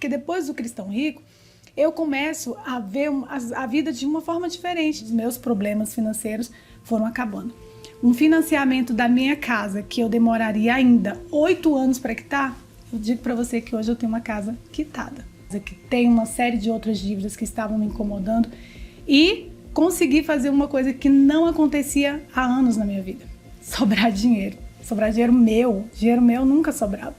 Porque depois do Cristão Rico, eu começo a ver a vida de uma forma diferente. Os meus problemas financeiros foram acabando. Um financiamento da minha casa, que eu demoraria ainda 8 anos para quitar, eu digo para você que hoje eu tenho uma casa quitada. Que tem uma série de outras dívidas que estavam me incomodando e consegui fazer uma coisa que não acontecia há anos na minha vida. Sobrar dinheiro meu. Dinheiro meu nunca sobrava.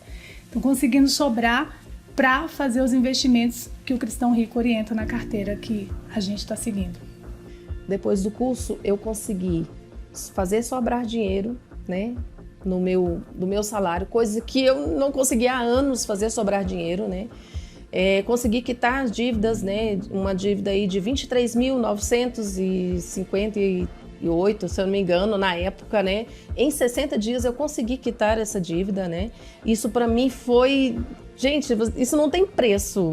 Então, conseguindo sobrar para fazer os investimentos que o Cristão Rico orienta na carteira que a gente está seguindo. Depois do curso, eu consegui fazer sobrar dinheiro, né, do meu salário, coisa que eu não conseguia há anos fazer sobrar dinheiro, né. Consegui quitar as dívidas, né, uma dívida aí de 23.958, se eu não me engano, na época, né. Em 60 dias eu consegui quitar essa dívida, né. Isso para mim foi... Gente, isso não tem preço,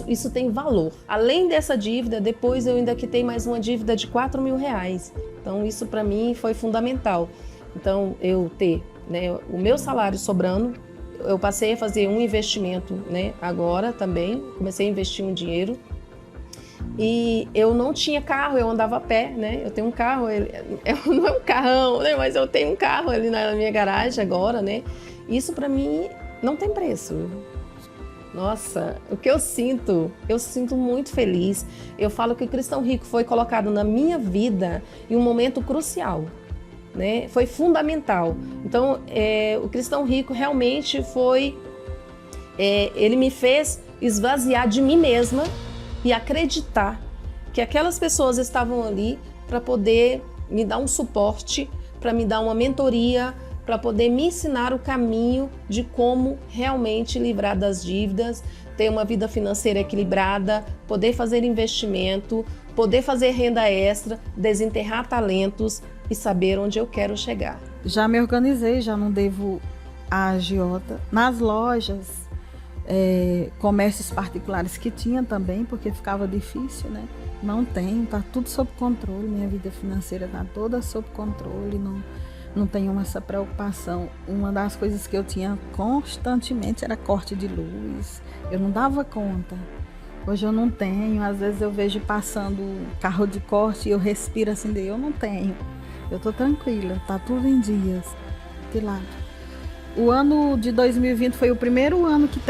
isso tem valor. Além dessa dívida, depois eu ainda quitei mais uma dívida de R$4.000. Então isso para mim foi fundamental. Então eu ter, né, o meu salário sobrando, eu passei a fazer um investimento, né, agora também, comecei a investir um dinheiro. E eu não tinha carro, eu andava a pé, né? Eu tenho um carro, não é um carrão, né? Mas eu tenho um carro ali na minha garagem agora, né? Isso para mim não tem preço. Nossa, o que eu sinto muito feliz. Eu falo que o Cristão Rico foi colocado na minha vida em um momento crucial, né? Foi fundamental. Então, o Cristão Rico realmente foi... ele me fez esvaziar de mim mesma e acreditar que aquelas pessoas estavam ali para poder me dar um suporte, para me dar uma mentoria, para poder me ensinar o caminho de como realmente livrar das dívidas, ter uma vida financeira equilibrada, poder fazer investimento, poder fazer renda extra, desenterrar talentos e saber onde eu quero chegar. Já me organizei, já não devo a agiota. Nas lojas, comércios particulares que tinha também, porque ficava difícil, né? Não tenho, tá tudo sob controle, minha vida financeira tá toda sob controle, não tenho essa preocupação. Uma das coisas que eu tinha constantemente era corte de luz, eu não dava conta. Hoje eu não tenho, às vezes eu vejo passando carro de corte e eu respiro assim, eu não tenho. Eu tô tranquila, tá tudo em dias. De lado. O ano de 2020 foi o primeiro ano que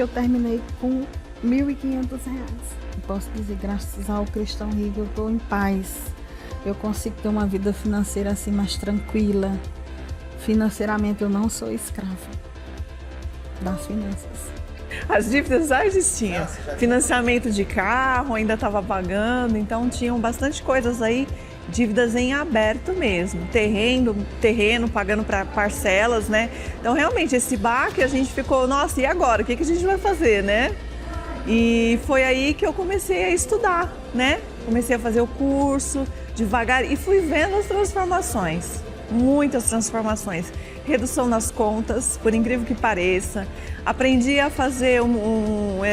eu terminei com R$1.500. Eu posso dizer, graças ao Cristão Rico, eu tô em paz. Eu consigo ter uma vida financeira assim mais tranquila. Financeiramente eu não sou escrava das finanças. As dívidas já existiam. Financiamento de carro, ainda estava pagando, então tinham bastante coisas aí, dívidas em aberto mesmo. Terreno pagando para parcelas, né? Então realmente esse baque a gente ficou, nossa, e agora? O que a gente vai fazer, né? E foi aí que eu comecei a estudar, né? Comecei a fazer o curso devagar e fui vendo as transformações, muitas transformações. Redução nas contas, por incrível que pareça. Aprendi a fazer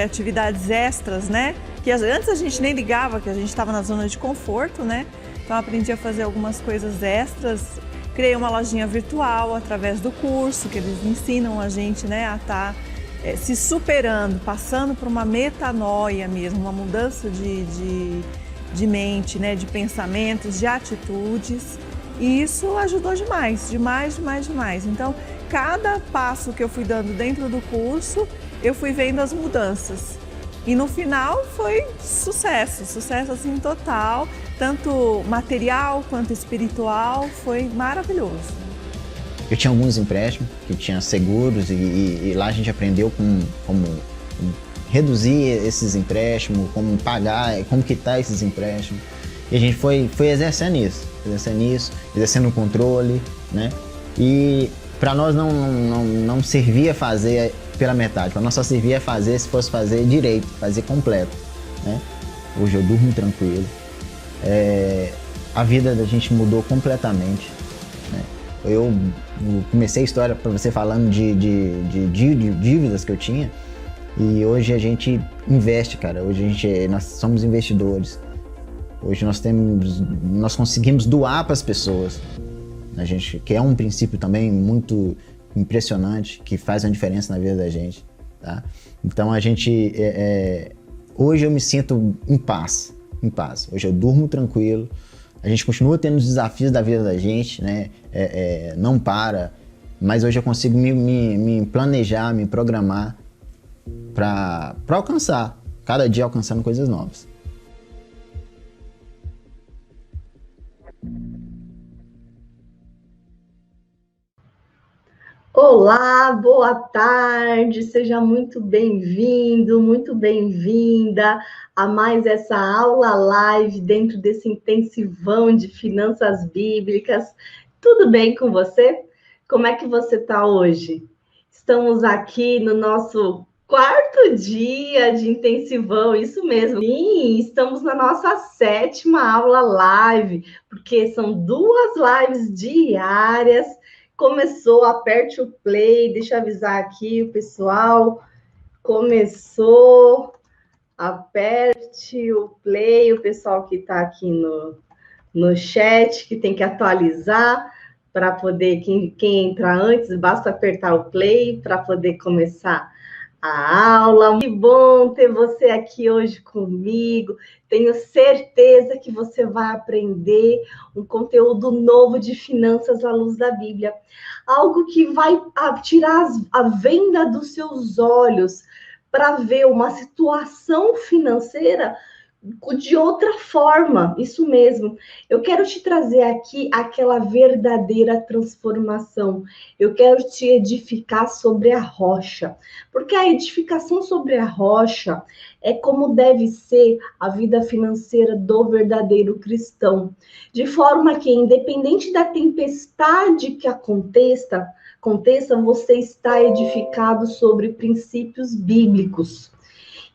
atividades extras, né? Que antes a gente nem ligava, que a gente estava na zona de conforto, né? Então aprendi a fazer algumas coisas extras. Criei uma lojinha virtual através do curso, que eles ensinam a gente, né, a estar se superando, passando por uma metanoia mesmo, uma mudança de mente, né, de pensamentos, de atitudes. E isso ajudou demais. Então, cada passo que eu fui dando dentro do curso, eu fui vendo as mudanças. E no final foi sucesso assim total, tanto material quanto espiritual, foi maravilhoso. Eu tinha alguns empréstimos, que tinha seguros e lá a gente aprendeu como reduzir esses empréstimos, como pagar, como quitar esses empréstimos. E a gente foi exercendo isso, exercendo o controle, né? E para nós não servia fazer pela metade, para nós só servia fazer se fosse fazer direito, fazer completo, né? Hoje eu durmo tranquilo. A vida da gente mudou completamente, né? Eu comecei a história para você falando de dívidas que eu tinha e hoje a gente investe, cara. Hoje nós somos investidores. Hoje nós conseguimos doar para as pessoas, a gente, que é um princípio também muito impressionante, que faz uma diferença na vida da gente. tá? Então a gente, hoje eu me sinto em paz. Hoje eu durmo tranquilo, a gente continua tendo os desafios da vida da gente, né? Não para, mas hoje eu consigo me planejar, me programar para alcançar, cada dia alcançando coisas novas. Olá, boa tarde, seja muito bem-vindo, muito bem-vinda a mais essa aula live dentro desse intensivão de finanças bíblicas. Tudo bem com você? Como é que você está hoje? Estamos aqui no nosso quarto dia de intensivão, isso mesmo. Sim, estamos na nossa 7ª aula live, porque são 2 lives diárias. Começou, aperte o play, deixa eu avisar aqui o pessoal. Começou, aperte o play, o pessoal que está aqui no chat, que tem que atualizar para poder, quem entrar antes, basta apertar o play para poder começar a aula. Que bom ter você aqui hoje comigo. Tenho certeza que você vai aprender um conteúdo novo de finanças à luz da Bíblia. Algo que vai tirar a venda dos seus olhos para ver uma situação financeira de outra forma. Isso mesmo. Eu quero te trazer aqui aquela verdadeira transformação. Eu quero te edificar sobre a rocha, porque a edificação sobre a rocha é como deve ser a vida financeira do verdadeiro cristão, de forma que, independente da tempestade que aconteça, você está edificado sobre princípios bíblicos.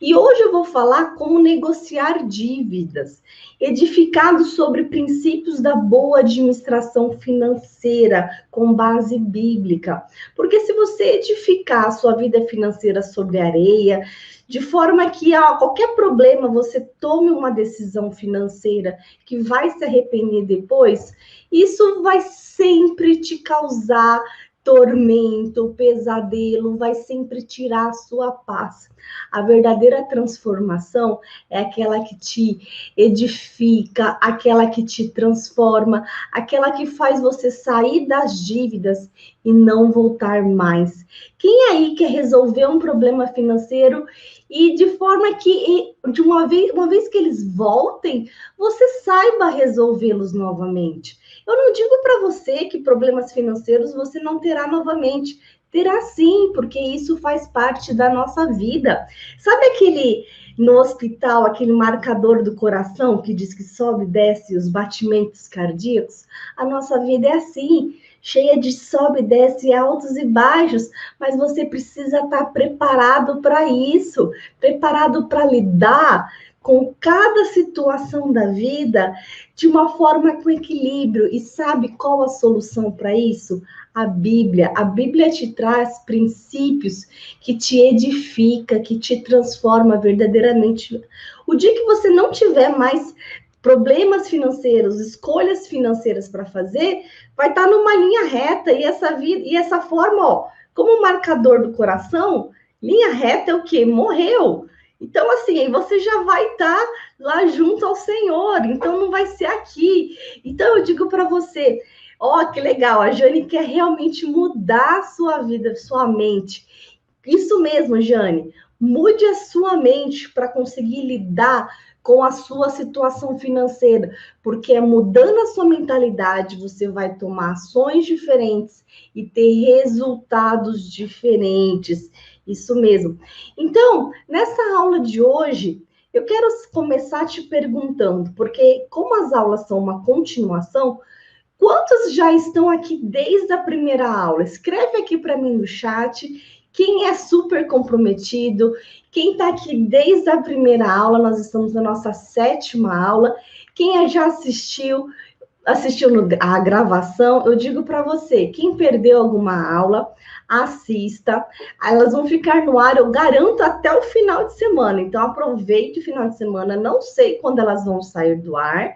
E hoje eu vou falar como negociar dívidas, edificado sobre princípios da boa administração financeira com base bíblica. Porque se você edificar a sua vida financeira sobre areia, de forma que a qualquer problema você tome uma decisão financeira que vai se arrepender depois, isso vai sempre te causar tormento, pesadelo, vai sempre tirar a sua paz. A verdadeira transformação é aquela que te edifica, aquela que te transforma, aquela que faz você sair das dívidas e não voltar mais. Quem aí quer resolver um problema financeiro e de forma que, uma vez que eles voltem, você saiba resolvê-los novamente? Eu não digo para você que problemas financeiros você não terá novamente. Terá sim, porque isso faz parte da nossa vida. Sabe no hospital, aquele marcador do coração que diz que sobe e desce os batimentos cardíacos? A nossa vida é assim, cheia de sobe e desce, altos e baixos, mas você precisa estar preparado para isso, preparado para lidar com cada situação da vida de uma forma com equilíbrio. E sabe qual a solução para isso? A Bíblia. A Bíblia te traz princípios que te edifica, que te transforma verdadeiramente. O dia que você não tiver mais problemas financeiros, escolhas financeiras para fazer, vai estar numa linha reta, e essa forma, ó, como marcador do coração, linha reta é o quê? Morreu. Então, assim, você já vai estar lá junto ao Senhor, então não vai ser aqui. Então, eu digo para você, ó, que legal, a Jane quer realmente mudar a sua vida, sua mente. Isso mesmo, Jane, mude a sua mente para conseguir lidar com a sua situação financeira, porque é mudando a sua mentalidade, você vai tomar ações diferentes e ter resultados diferentes. Isso mesmo. Então, nessa aula de hoje, eu quero começar te perguntando, porque como as aulas são uma continuação, quantos já estão aqui desde a primeira aula? Escreve aqui para mim no chat quem é super comprometido, quem está aqui desde a primeira aula. Nós estamos na nossa 7ª aula. Quem já assistiu a gravação, eu digo para você, quem perdeu alguma aula, assista, elas vão ficar no ar, eu garanto, até o final de semana. Então, aproveite o final de semana, não sei quando elas vão sair do ar.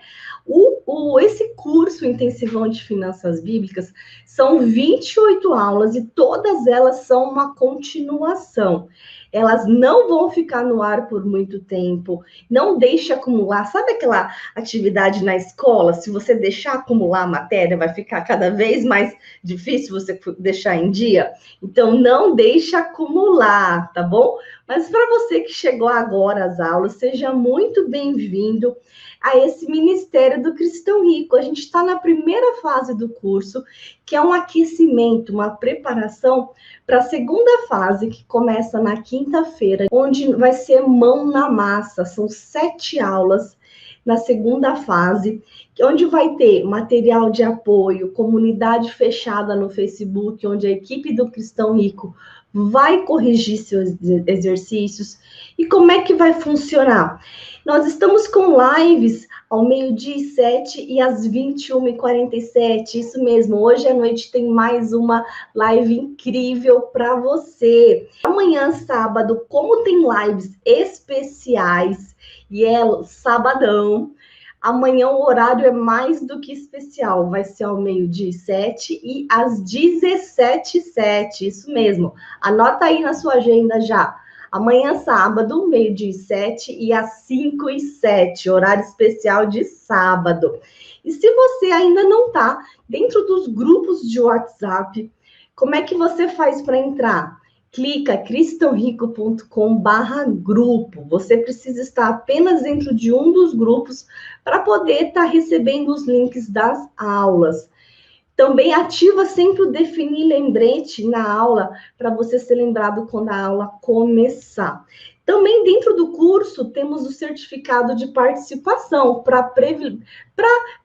Esse curso Intensivão de Finanças Bíblicas são 28 aulas e todas elas são uma continuação. elas não vão ficar no ar por muito tempo. Não deixe acumular. Sabe aquela atividade na escola? Se você deixar acumular a matéria, vai ficar cada vez mais difícil você deixar em dia. Então, não deixe acumular, tá bom? Mas para você que chegou agora às aulas, seja muito bem-vindo a esse Ministério do Cristão Rico. A gente está na primeira fase do curso, que é um aquecimento, uma preparação para a segunda fase, que começa na quinta-feira, onde vai ser mão na massa. São 7 aulas na segunda fase, onde vai ter material de apoio, comunidade fechada no Facebook, onde a equipe do Cristão Rico vai corrigir seus exercícios. E como é que vai funcionar? Nós estamos com lives ao 12h07 e às 21h47. Isso mesmo, hoje à noite tem mais uma live incrível para você. Amanhã, sábado, como tem lives especiais, e é sabadão, amanhã o horário é mais do que especial. Vai ser ao 12h07 e às 17h07. Isso mesmo. Anota aí na sua agenda já. Amanhã, sábado, 12h07 e às 5h07, horário especial de sábado. E se você ainda não está dentro dos grupos de WhatsApp, como é que você faz para entrar? Clica cristãorico.com/grupo. Você precisa estar apenas dentro de um dos grupos para poder estar recebendo os links das aulas. Também ativa sempre o definir lembrete na aula, para você ser lembrado quando a aula começar. Também dentro do curso temos o certificado de participação para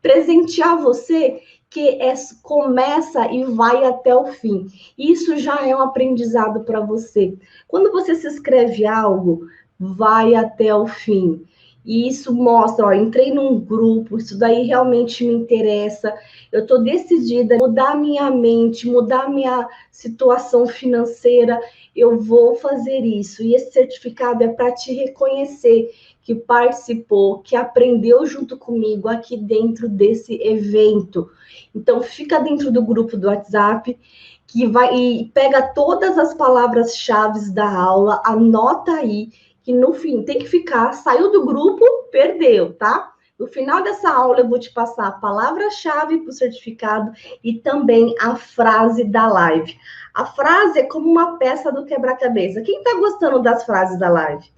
presentear você que começa e vai até o fim. Isso já é um aprendizado para você. Quando você se inscreve algo, vai até o fim. E isso mostra, ó, entrei num grupo, isso daí realmente me interessa, eu estou decidida a mudar minha mente, mudar minha situação financeira, eu vou fazer isso. E esse certificado é para te reconhecer que participou, que aprendeu junto comigo aqui dentro desse evento. Então, fica dentro do grupo do WhatsApp, que vai e pega todas as palavras-chave da aula, anota aí, que no fim tem que ficar, saiu do grupo, perdeu, tá? No final dessa aula eu vou te passar a palavra-chave para o certificado e também a frase da live. A frase é como uma peça do quebra-cabeça. Quem está gostando das frases da live?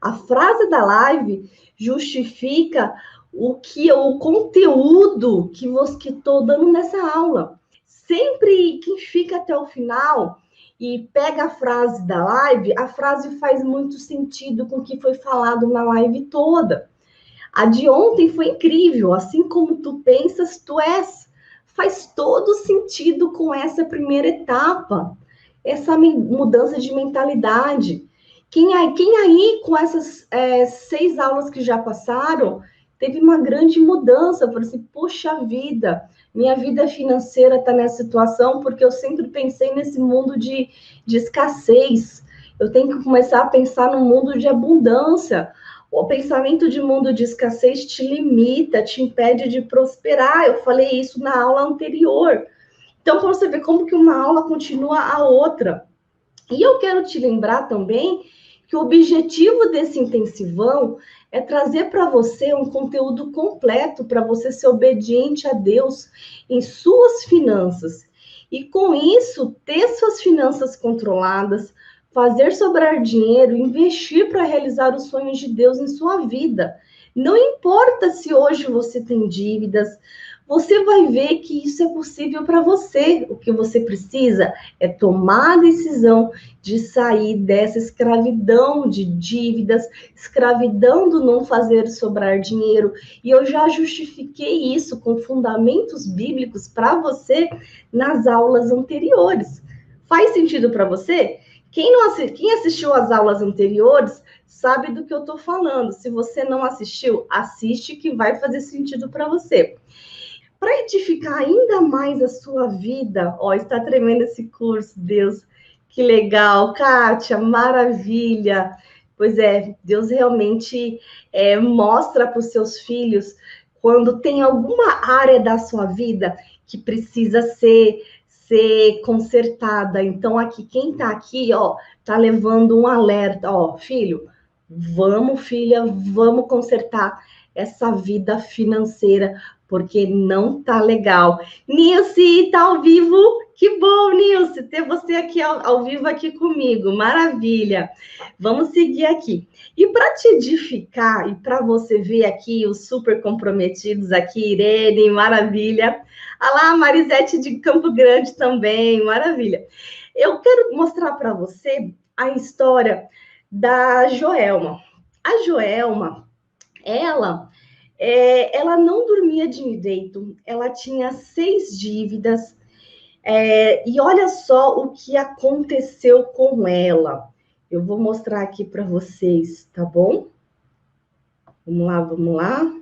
A frase da live justifica o conteúdo que estou dando nessa aula. Sempre quem fica até o final e pega a frase da live, a frase faz muito sentido com o que foi falado na live toda. A de ontem foi incrível, assim como tu pensas, tu és. Faz todo sentido com essa primeira etapa, essa mudança de mentalidade. Quem aí com essas 6 aulas que já passaram, teve uma grande mudança, falou assim, poxa vida, minha vida financeira está nessa situação porque eu sempre pensei nesse mundo de escassez. Eu tenho que começar a pensar no mundo de abundância. O pensamento de mundo de escassez te limita, te impede de prosperar. Eu falei isso na aula anterior. Então, para você ver como que uma aula continua a outra. E eu quero te lembrar também que o objetivo desse intensivão é trazer para você um conteúdo completo para você ser obediente a Deus em suas finanças. E com isso, ter suas finanças controladas, fazer sobrar dinheiro, investir para realizar os sonhos de Deus em sua vida. Não importa se hoje você tem dívidas, você vai ver que isso é possível para você. O que você precisa é tomar a decisão de sair dessa escravidão de dívidas, escravidão do não fazer sobrar dinheiro. E eu já justifiquei isso com fundamentos bíblicos para você nas aulas anteriores. Faz sentido para você? Quem assistiu às aulas anteriores sabe do que eu estou falando. Se você não assistiu, assiste que vai fazer sentido para você. Para edificar ainda mais a sua vida, ó, está tremendo esse curso, Deus, que legal, Kátia, maravilha. Pois é, Deus realmente mostra para os seus filhos quando tem alguma área da sua vida que precisa ser consertada. Então, aqui, quem está aqui, ó, tá levando um alerta, ó, filho, vamos, filha, vamos consertar essa vida financeira, porque não tá legal. Nilce, tá ao vivo? Que bom, Nilce, ter você aqui ao vivo aqui comigo, maravilha. Vamos seguir aqui. E para te edificar, e para você ver aqui os super comprometidos aqui, Irene, maravilha. Ah lá, Marisete de Campo Grande também, maravilha. Eu quero mostrar para você a história da Joelma. A Joelma, ela não dormia direito, ela tinha 6 dívidas, e olha só o que aconteceu com ela. Eu vou mostrar aqui para vocês, tá bom? Vamos lá, vamos lá.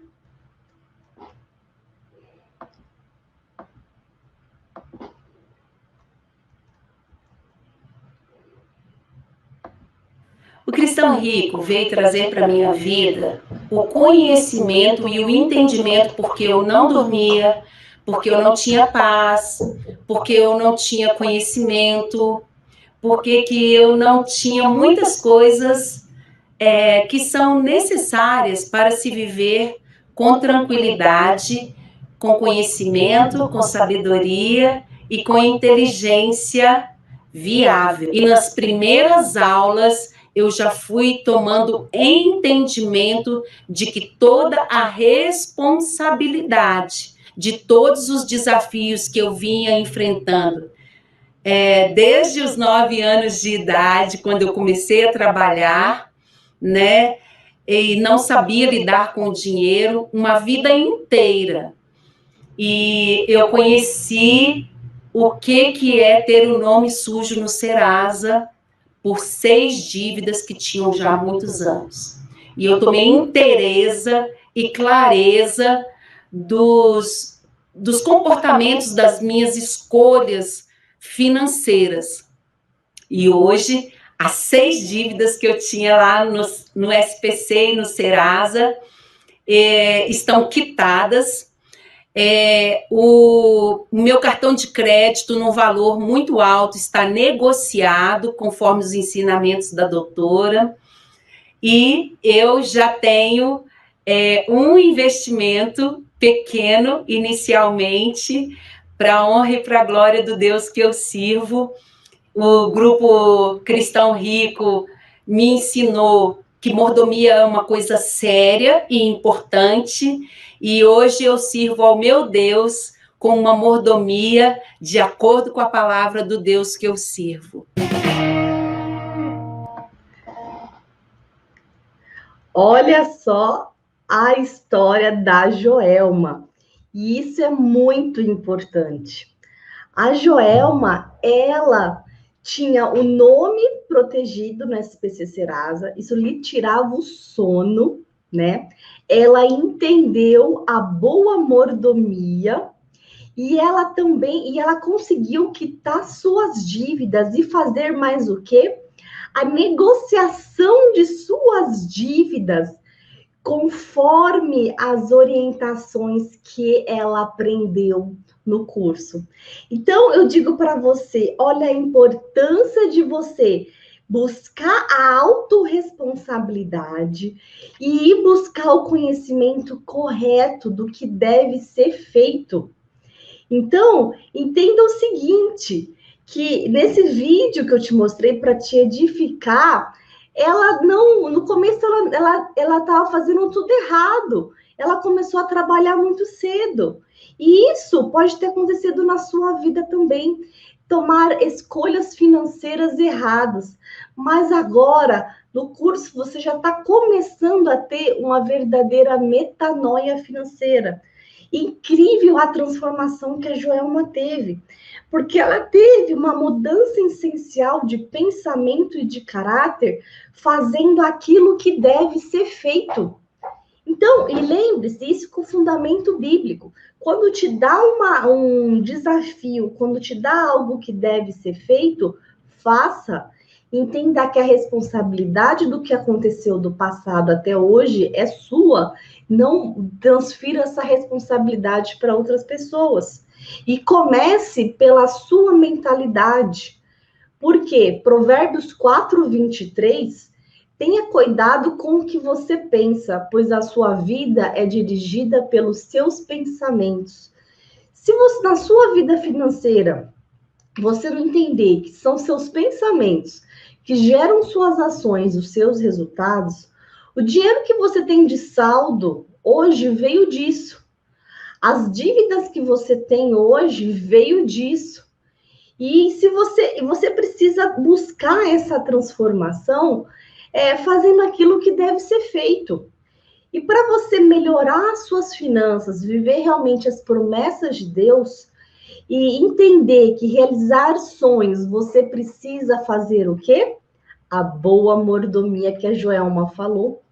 O Cristão Rico veio trazer para a minha vida o conhecimento e o entendimento porque eu não dormia, porque eu não tinha paz, porque eu não tinha conhecimento, porque que eu não tinha muitas coisas que são necessárias para se viver com tranquilidade, com conhecimento, com sabedoria e com inteligência viável. E nas primeiras aulas eu já fui tomando entendimento de que toda a responsabilidade de todos os desafios que eu vinha enfrentando, desde os 9 anos de idade, quando eu comecei a trabalhar, né, e não sabia lidar com o dinheiro, uma vida inteira. E eu conheci o que é ter o nome sujo no Serasa, por 6 dívidas que tinham já há muitos anos. E eu tomei inteireza e clareza dos comportamentos das minhas escolhas financeiras. E hoje, as 6 dívidas que eu tinha lá no SPC e no Serasa estão quitadas. O meu cartão de crédito, num valor muito alto, está negociado conforme os ensinamentos da doutora, e eu já tenho um investimento pequeno inicialmente, para a honra e para a glória do Deus que eu sirvo. O grupo Cristão Rico me ensinou que mordomia é uma coisa séria e importante, e hoje eu sirvo ao meu Deus com uma mordomia de acordo com a palavra do Deus que eu sirvo. Olha só a história da Joelma, e isso é muito importante. A Joelma, ela tinha o nome protegido no SPC Serasa, isso lhe tirava o sono, né? Ela entendeu a boa mordomia e ela conseguiu quitar suas dívidas e fazer mais o quê? A negociação de suas dívidas conforme as orientações que ela aprendeu no curso. Então, eu digo para você, olha a importância de você buscar a autorresponsabilidade e ir buscar o conhecimento correto do que deve ser feito. Então, entenda o seguinte, que nesse vídeo que eu te mostrei para te edificar, ela não, no começo ela estava fazendo tudo errado. Ela começou a trabalhar muito cedo. E isso pode ter acontecido na sua vida também. Tomar escolhas financeiras erradas. Mas agora, no curso, você já está começando a ter uma verdadeira metanoia financeira. Incrível a transformação que a Joelma teve. Porque ela teve uma mudança essencial de pensamento e de caráter, fazendo aquilo que deve ser feito. Então, e lembre-se, isso com fundamento bíblico. Quando te dá um desafio, quando te dá algo que deve ser feito, faça. Entenda que a responsabilidade do que aconteceu do passado até hoje é sua. Não transfira essa responsabilidade para outras pessoas. E comece pela sua mentalidade. Porque Provérbios 4:23, tenha cuidado com o que você pensa, pois a sua vida é dirigida pelos seus pensamentos. Se você, na sua vida financeira, você não entender que são seus pensamentos que geram suas ações, os seus resultados, o dinheiro que você tem de saldo hoje veio disso. As dívidas que você tem hoje veio disso. E se você precisa buscar essa transformação, fazendo aquilo que deve ser feito. E para você melhorar as suas finanças, viver realmente as promessas de Deus e entender que realizar sonhos, você precisa fazer o quê? A boa mordomia que a Joelma falou.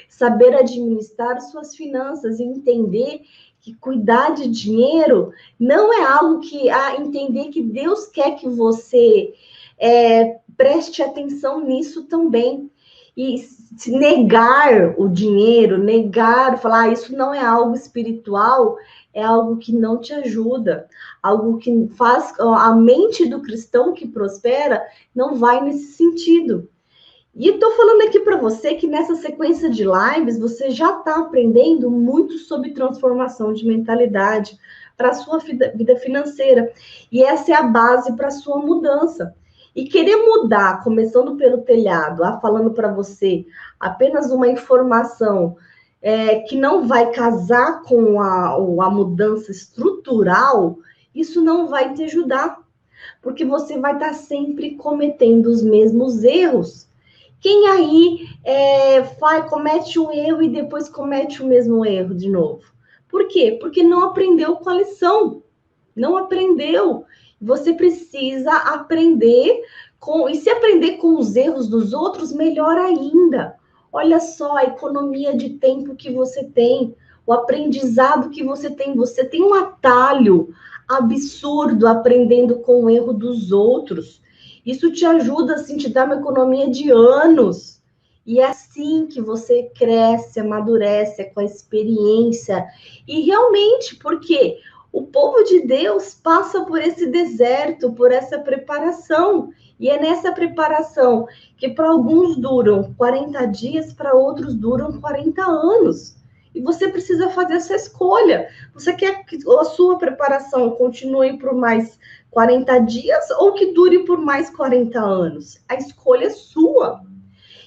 Saber administrar suas finanças e entender que cuidar de dinheiro não é algo que... entender que Deus quer que você preste atenção nisso também. E se negar o dinheiro, falar isso não é algo espiritual, é algo que não te ajuda, algo que faz a mente do cristão que prospera não vai nesse sentido. E estou falando aqui para você que nessa sequência de lives você já está aprendendo muito sobre transformação de mentalidade para a sua vida financeira. E essa é a base para a sua mudança. E querer mudar, começando pelo telhado, falando para você apenas uma informação que não vai casar com a mudança estrutural, isso não vai te ajudar, porque você vai estar sempre cometendo os mesmos erros. Quem aí comete um erro e depois comete o mesmo erro de novo? Por quê? Porque não aprendeu com a lição. Não aprendeu. Você precisa aprender e se aprender com os erros dos outros, melhor ainda. Olha só a economia de tempo que você tem, o aprendizado que você tem. Você tem um atalho absurdo aprendendo com o erro dos outros. Isso te ajuda, assim, te dá uma economia de anos. E é assim que você cresce, amadurece, com a experiência. E realmente, porque o povo de Deus passa por esse deserto, por essa preparação. E é nessa preparação que para alguns duram 40 dias, para outros duram 40 anos. E você precisa fazer essa escolha. Você quer que a sua preparação continue por mais 40 dias ou que dure por mais 40 anos? A escolha é sua.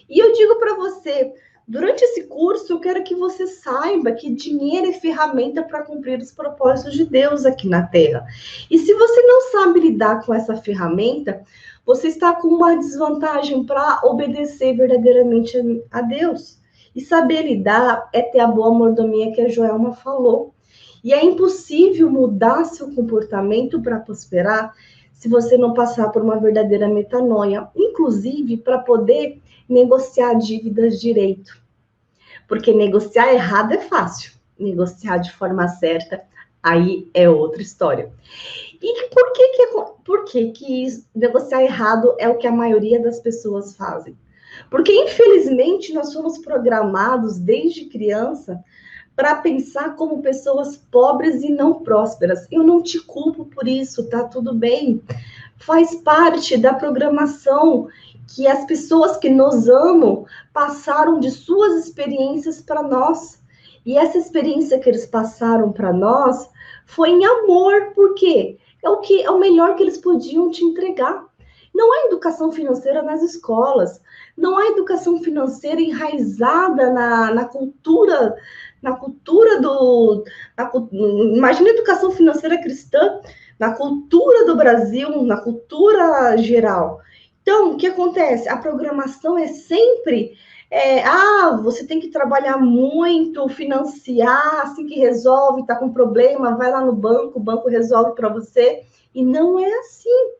E eu digo para você, durante esse curso, eu quero que você saiba que dinheiro é ferramenta para cumprir os propósitos de Deus aqui na Terra. E se você não sabe lidar com essa ferramenta, você está com uma desvantagem para obedecer verdadeiramente a Deus. E saber lidar é ter a boa mordomia que a Joelma falou. E é impossível mudar seu comportamento para prosperar se você não passar por uma verdadeira metanoia, inclusive para poder negociar dívidas direito. Porque negociar errado é fácil, negociar de forma certa, aí é outra história. E por que negociar errado é o que a maioria das pessoas fazem? Porque, infelizmente, nós fomos programados desde criança para pensar como pessoas pobres e não prósperas. Eu não te culpo por isso, tá tudo bem. Faz parte da programação que as pessoas que nos amam passaram de suas experiências para nós. E essa experiência que eles passaram para nós foi em amor, porque é o melhor que eles podiam te entregar. Não há educação financeira nas escolas, não há educação financeira enraizada na cultura, imagina a educação financeira cristã, na cultura do Brasil, na cultura geral. Então, o que acontece? A programação é sempre, você tem que trabalhar muito, financiar, assim que resolve, está com problema, vai lá no banco, o banco resolve para você, e não é assim.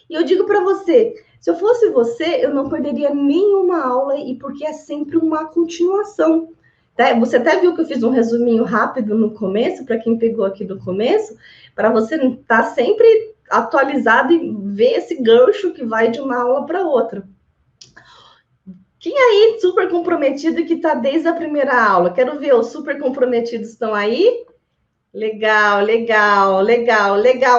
E eu digo para você, se eu fosse você, eu não perderia nenhuma aula, e porque é sempre uma continuação. Tá? Você até viu que eu fiz um resuminho rápido no começo, para quem pegou aqui do começo, para você estar sempre atualizado e ver esse gancho que vai de uma aula para outra. Quem aí super comprometido que está desde a primeira aula? Quero ver, os super comprometidos estão aí? Legal,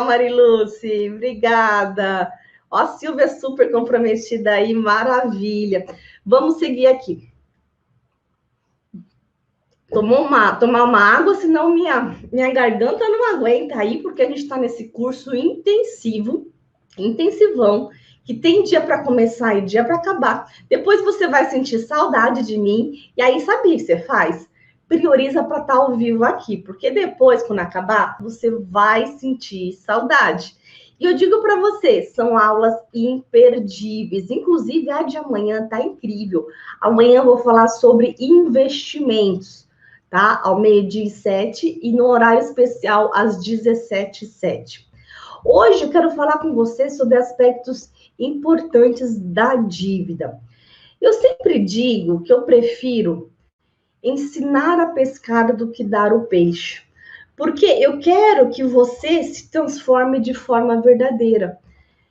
Mariluce, obrigada. Ó, a Silvia é super comprometida aí, maravilha. Vamos seguir aqui. Tomar uma água, senão minha garganta não aguenta aí, porque a gente está nesse curso intensivão, que tem dia para começar e dia para acabar. Depois você vai sentir saudade de mim, e aí sabe o que você faz? Prioriza para estar ao vivo aqui, porque depois, quando acabar, você vai sentir saudade. E eu digo para você, são aulas imperdíveis. Inclusive, a de amanhã tá incrível. Amanhã eu vou falar sobre investimentos, tá? Ao 12h07 e no horário especial às 17h07. Hoje eu quero falar com você sobre aspectos importantes da dívida. Eu sempre digo que eu prefiro ensinar a pescar do que dar o peixe, porque eu quero que você se transforme de forma verdadeira.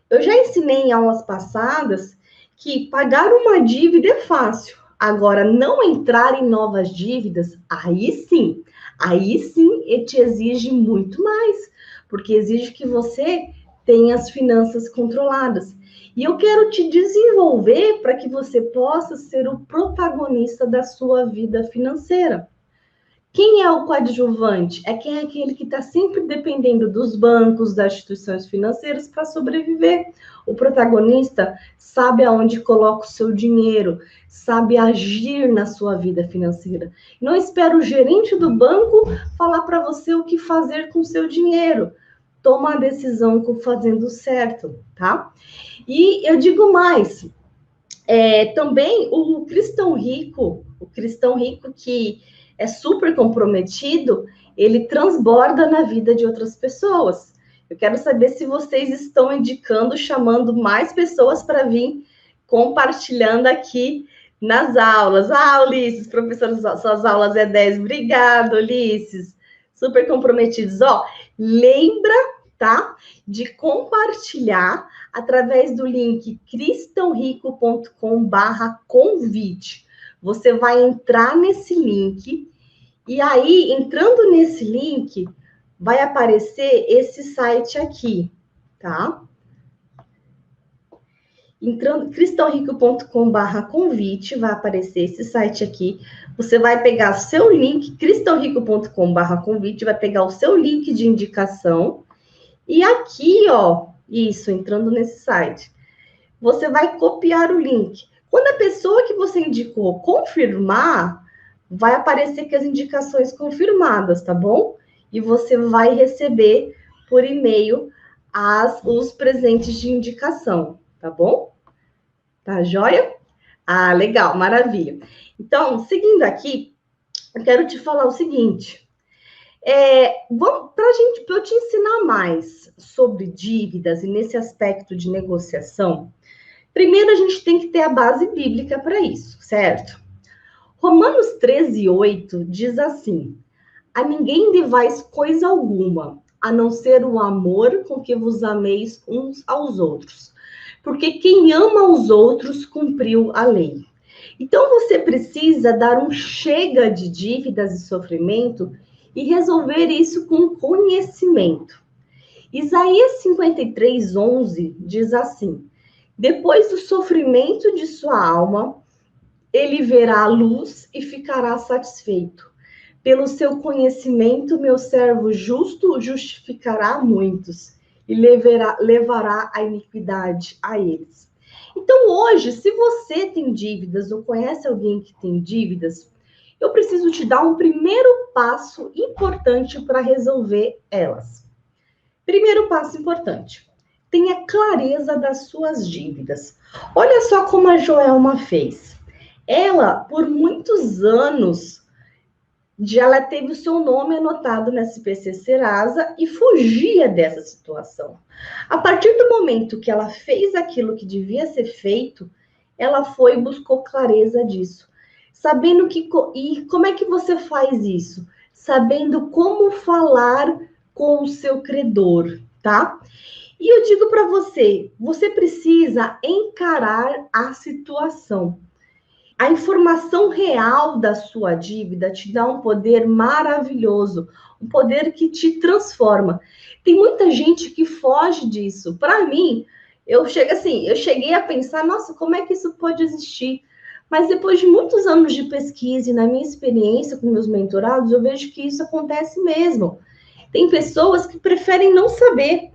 Eu já ensinei em aulas passadas que pagar uma dívida é fácil. Agora, não entrar em novas dívidas, aí sim, ele te exige muito mais, porque exige que você tenha as finanças controladas. E eu quero te desenvolver para que você possa ser o protagonista da sua vida financeira. Quem é o coadjuvante? É quem é aquele que está sempre dependendo dos bancos, das instituições financeiras para sobreviver. O protagonista sabe aonde coloca o seu dinheiro, sabe agir na sua vida financeira. Não espera o gerente do banco falar para você o que fazer com o seu dinheiro. Toma a decisão fazendo certo, tá? E eu digo mais, também o cristão rico que é super comprometido, ele transborda na vida de outras pessoas. Eu quero saber se vocês estão indicando, chamando mais pessoas para vir compartilhando aqui nas aulas. Ah, Ulisses, professor, suas aulas é 10. Obrigada, Ulisses. Super comprometidos. Ó, lembra, tá? De compartilhar através do link cristãorico.com/convite. Você vai entrar nesse link e aí, entrando nesse link, vai aparecer esse site aqui, tá? Entrando cristãorico.com/convite, vai aparecer esse site aqui. Você vai pegar seu link, cristãorico.com/convite, vai pegar o seu link de indicação. E aqui, ó, isso, entrando nesse site, você vai copiar o link. Quando a pessoa que você indicou confirmar, vai aparecer que as indicações confirmadas, tá bom? E você vai receber por e-mail os presentes de indicação, tá bom? Tá joia? Ah, legal, maravilha. Então, seguindo aqui, eu quero te falar o seguinte. Para eu te ensinar mais sobre dívidas e nesse aspecto de negociação, primeiro a gente tem que ter a base bíblica para isso, certo? Romanos 13:8 diz assim: a ninguém devais coisa alguma, a não ser o amor com que vos ameis uns aos outros. Porque quem ama os outros cumpriu a lei. Então você precisa dar um chega de dívidas e sofrimento e resolver isso com conhecimento. Isaías 53:11 diz assim: depois do sofrimento de sua alma, ele verá a luz e ficará satisfeito. Pelo seu conhecimento, meu servo justo justificará muitos e levará a iniquidade a eles. Então, hoje, se você tem dívidas ou conhece alguém que tem dívidas, eu preciso te dar um primeiro passo importante para resolver elas. Primeiro passo importante: tenha clareza das suas dívidas. Olha só como a Joelma fez. Ela, por muitos anos, ela teve o seu nome anotado na SPC Serasa e fugia dessa situação. A partir do momento que ela fez aquilo que devia ser feito, ela foi e buscou clareza disso. Sabendo e como é que você faz isso? Sabendo como falar com o seu credor, tá? E eu digo para você, você precisa encarar a situação. A informação real da sua dívida te dá um poder maravilhoso, um poder que te transforma. Tem muita gente que foge disso. Para mim, eu cheguei a pensar, nossa, como é que isso pode existir? Mas depois de muitos anos de pesquisa e na minha experiência com meus mentorados, eu vejo que isso acontece mesmo. Tem pessoas que preferem não saber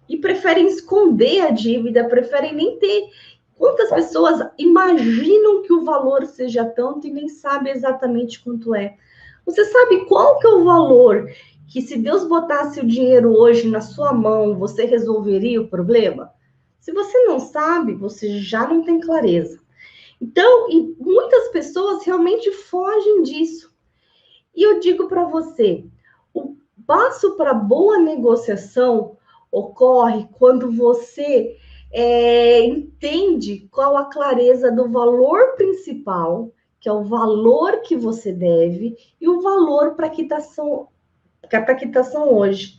e preferem esconder a dívida, preferem nem ter. Quantas pessoas imaginam que o valor seja tanto e nem sabem exatamente quanto é? Você sabe qual que é o valor que, se Deus botasse o dinheiro hoje na sua mão, você resolveria o problema? Se você não sabe, você já não tem clareza. Então, e muitas pessoas realmente fogem disso. E eu digo para você, o passo para boa negociação ocorre quando você entende qual a clareza do valor principal, que é o valor que você deve, e o valor para quitação hoje.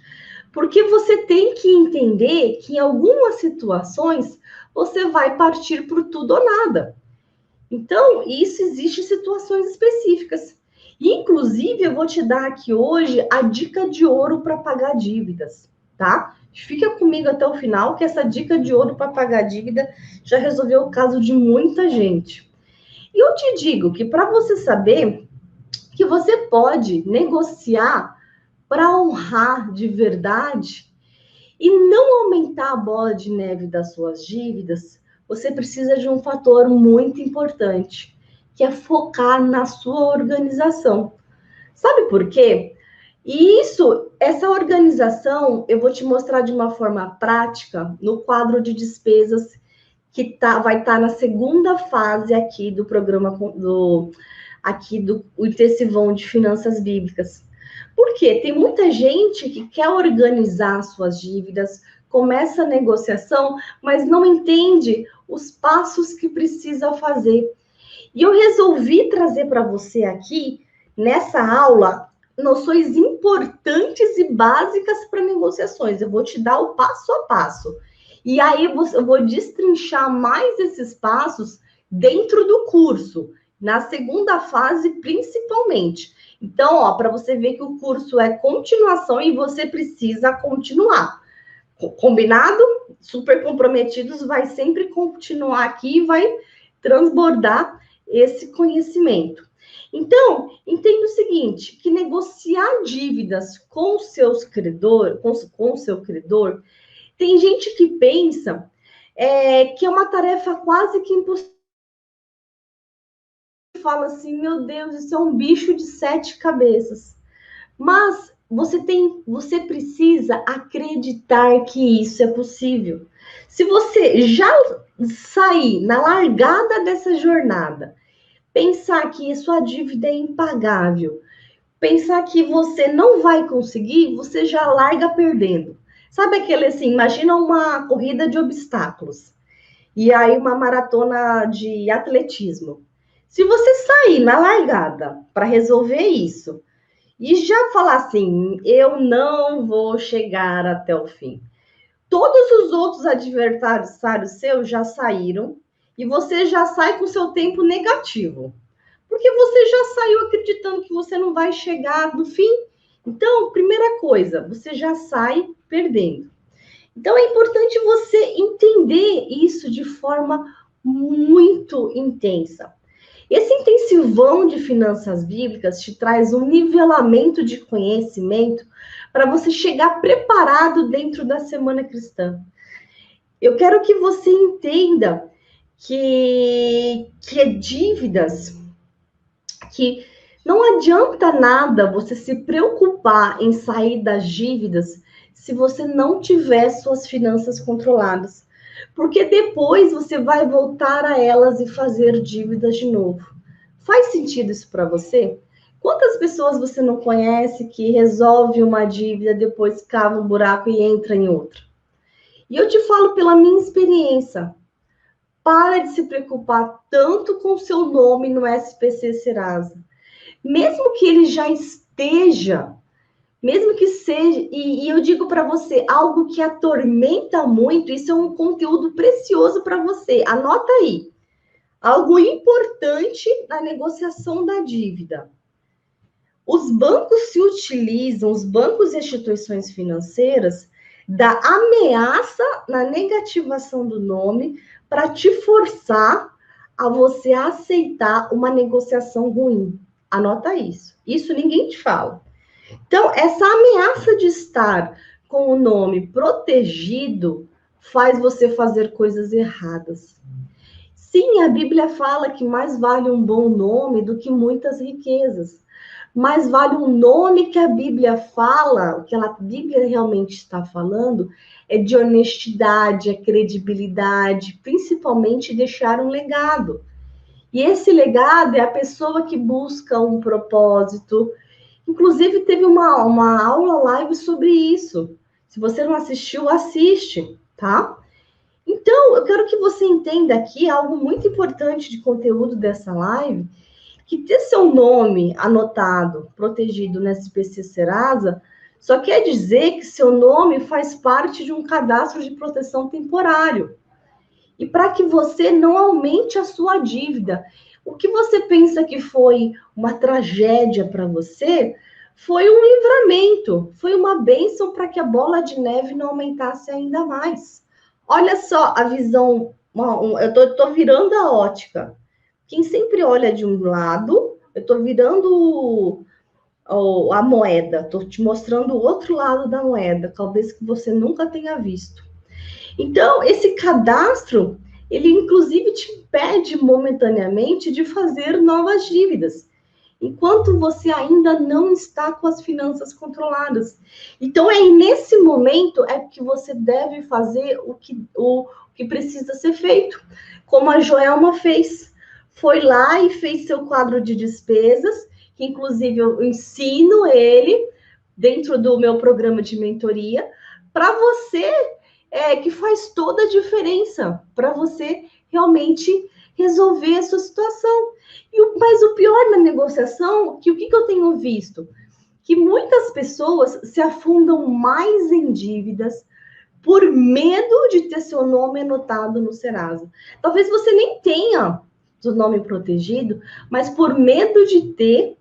Porque você tem que entender que em algumas situações você vai partir por tudo ou nada. Então, isso existe em situações específicas. Inclusive, eu vou te dar aqui hoje a dica de ouro para pagar dívidas, tá? Fica comigo até o final, que essa dica de ouro para pagar dívida já resolveu o caso de muita gente. E eu te digo que para você saber que você pode negociar para honrar de verdade e não aumentar a bola de neve das suas dívidas, você precisa de um fator muito importante, que é focar na sua organização. Sabe por quê? E essa organização, eu vou te mostrar de uma forma prática no quadro de despesas que vai estar na segunda fase aqui do programa do intensivão de finanças bíblicas. Porque tem muita gente que quer organizar suas dívidas, começa a negociação, mas não entende os passos que precisa fazer. E eu resolvi trazer para você aqui, nessa aula, noções importantes e básicas para negociações. Eu vou te dar o passo a passo. E aí eu vou destrinchar mais esses passos dentro do curso, na segunda fase principalmente. Então, para você ver que o curso é continuação e você precisa continuar. Combinado? Super comprometidos, vai sempre continuar aqui e vai transbordar esse conhecimento. Então, entenda o seguinte, que negociar dívidas com o seu credor, tem gente que pensa que é uma tarefa quase que impossível. Fala assim, meu Deus, isso é um bicho de 7 cabeças. Mas você precisa acreditar que isso é possível. Se você já sair na largada dessa jornada, pensar que sua dívida é impagável, pensar que você não vai conseguir, você já larga perdendo. Sabe aquele assim, imagina uma corrida de obstáculos e aí uma maratona de atletismo. Se você sair na largada para resolver isso e já falar assim, eu não vou chegar até o fim. Todos os outros adversários seus já saíram e você já sai com seu tempo negativo. Porque você já saiu acreditando que você não vai chegar no fim. Então, primeira coisa, você já sai perdendo. Então, é importante você entender isso de forma muito intensa. Esse intensivão de finanças bíblicas te traz um nivelamento de conhecimento para você chegar preparado dentro da semana cristã. Eu quero que você entenda que dívidas, que não adianta nada você se preocupar em sair das dívidas se você não tiver suas finanças controladas. Porque depois você vai voltar a elas e fazer dívidas de novo. Faz sentido isso para você? Quantas pessoas você não conhece que resolve uma dívida, depois cava um buraco e entra em outra? E eu te falo pela minha experiência. Para de se preocupar tanto com o seu nome no SPC Serasa. Mesmo que ele já esteja, mesmo que seja, e eu digo para você, algo que atormenta muito, isso é um conteúdo precioso para você. Anota aí. Algo importante na negociação da dívida. Os bancos e instituições financeiras da ameaça na negativação do nome para te forçar a você aceitar uma negociação ruim. Anota isso. Isso ninguém te fala. Então, essa ameaça de estar com o nome protegido faz você fazer coisas erradas. Sim, a Bíblia fala que mais vale um bom nome do que muitas riquezas. Mais vale um nome que a Bíblia fala, o que a Bíblia realmente está falando, é de honestidade, é credibilidade, principalmente deixar um legado. E esse legado é a pessoa que busca um propósito. Inclusive, teve uma aula live sobre isso. Se você não assistiu, assiste, tá? Então, eu quero que você entenda aqui algo muito importante de conteúdo dessa live, que ter seu nome anotado, protegido no SPC Serasa, só quer dizer que seu nome faz parte de um cadastro de proteção temporário. E para que você não aumente a sua dívida. O que você pensa que foi uma tragédia para você, foi um livramento, foi uma bênção para que a bola de neve não aumentasse ainda mais. Olha só a visão, eu estou virando a ótica. Quem sempre olha de um lado, eu estou virando a moeda, estou te mostrando o outro lado da moeda, talvez que você nunca tenha visto. Então, esse cadastro, ele inclusive te impede momentaneamente de fazer novas dívidas, enquanto você ainda não está com as finanças controladas. Então, nesse momento é que você deve fazer o que precisa ser feito, como a Joelma fez. Foi lá e fez seu quadro de despesas, que inclusive eu ensino ele dentro do meu programa de mentoria, para você, que faz toda a diferença, para você realmente resolver essa situação. Mas o pior na negociação, que o que eu tenho visto? Que muitas pessoas se afundam mais em dívidas por medo de ter seu nome anotado no Serasa. Talvez você nem tenha o nome protegido, mas por medo de ter,